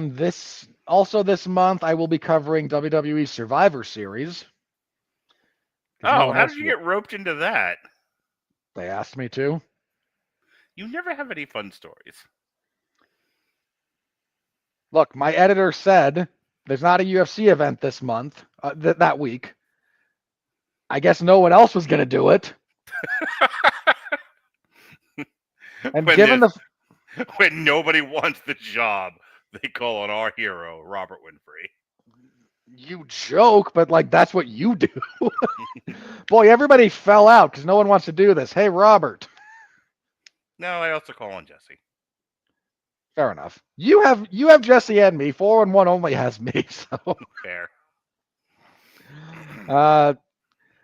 This month I will be covering WWE Survivor Series. Oh, how did you get roped into that? They asked me to. You never have any fun stories. Look, my editor said there's not a UFC event this month, that week. I guess no one else was going to do it. And when nobody wants the job, they call on our hero, Robert Winfrey. You joke, but that's what you do. Boy, everybody fell out because no one wants to do this. Hey, Robert. No, I also call on Jesse. Fair enough. You have Jesse and me. 4-1 only has me. So fair.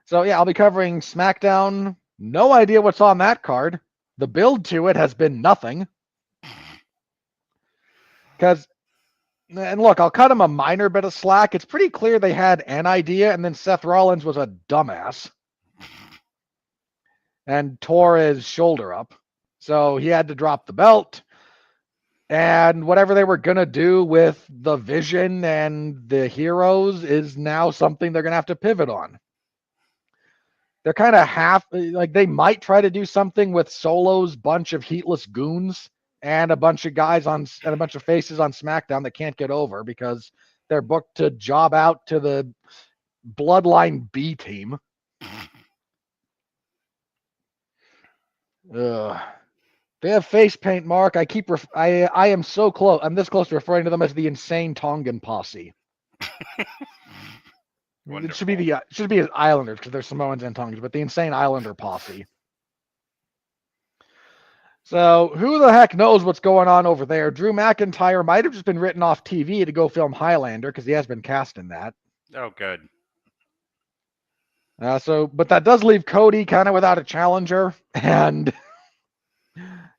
So yeah, I'll be covering SmackDown. No idea what's on that card. The build to it has been nothing. And look, I'll cut him a minor bit of slack. It's pretty clear they had an idea, and then Seth Rollins was a dumbass and tore his shoulder up. So he had to drop the belt. And whatever they were going to do with the Vision and the Heroes is now something they're going to have to pivot on. they're kind of half, like they might try to do something with Solo's bunch of heatless goons and a bunch of guys and a bunch of faces on SmackDown that can't get over because they're booked to job out to the Bloodline B team. Ugh. They have face paint, Mark. I am so close. I'm this close to referring to them as the Insane Tongan Posse. It should be Islanders because they're Samoans and Tongans, but the Insane Islander Posse. So who the heck knows what's going on over there? Drew McIntyre might have just been written off TV to go film Highlander because he has been cast in that. Oh, good. But that does leave Cody kind of without a challenger, and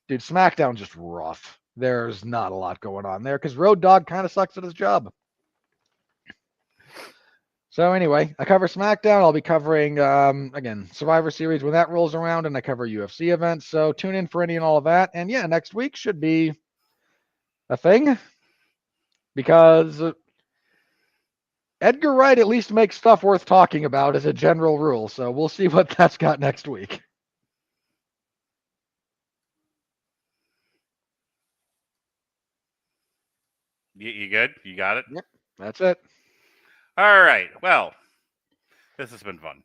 dude, SmackDown's just rough. There's not a lot going on there because Road Dogg kind of sucks at his job. So anyway, I cover SmackDown. I'll be covering, again, Survivor Series when that rolls around, and I cover UFC events. So tune in for any and all of that. And yeah, next week should be a thing because Edgar Wright at least makes stuff worth talking about as a general rule. So we'll see what that's got next week. You good? You got it? Yep, that's it. All right. Well, this has been fun.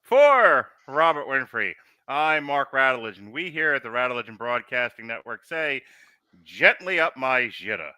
For Robert Winfrey, I'm Mark Radulich, and we here at the Radulich Broadcasting Network say, gently up my jitta.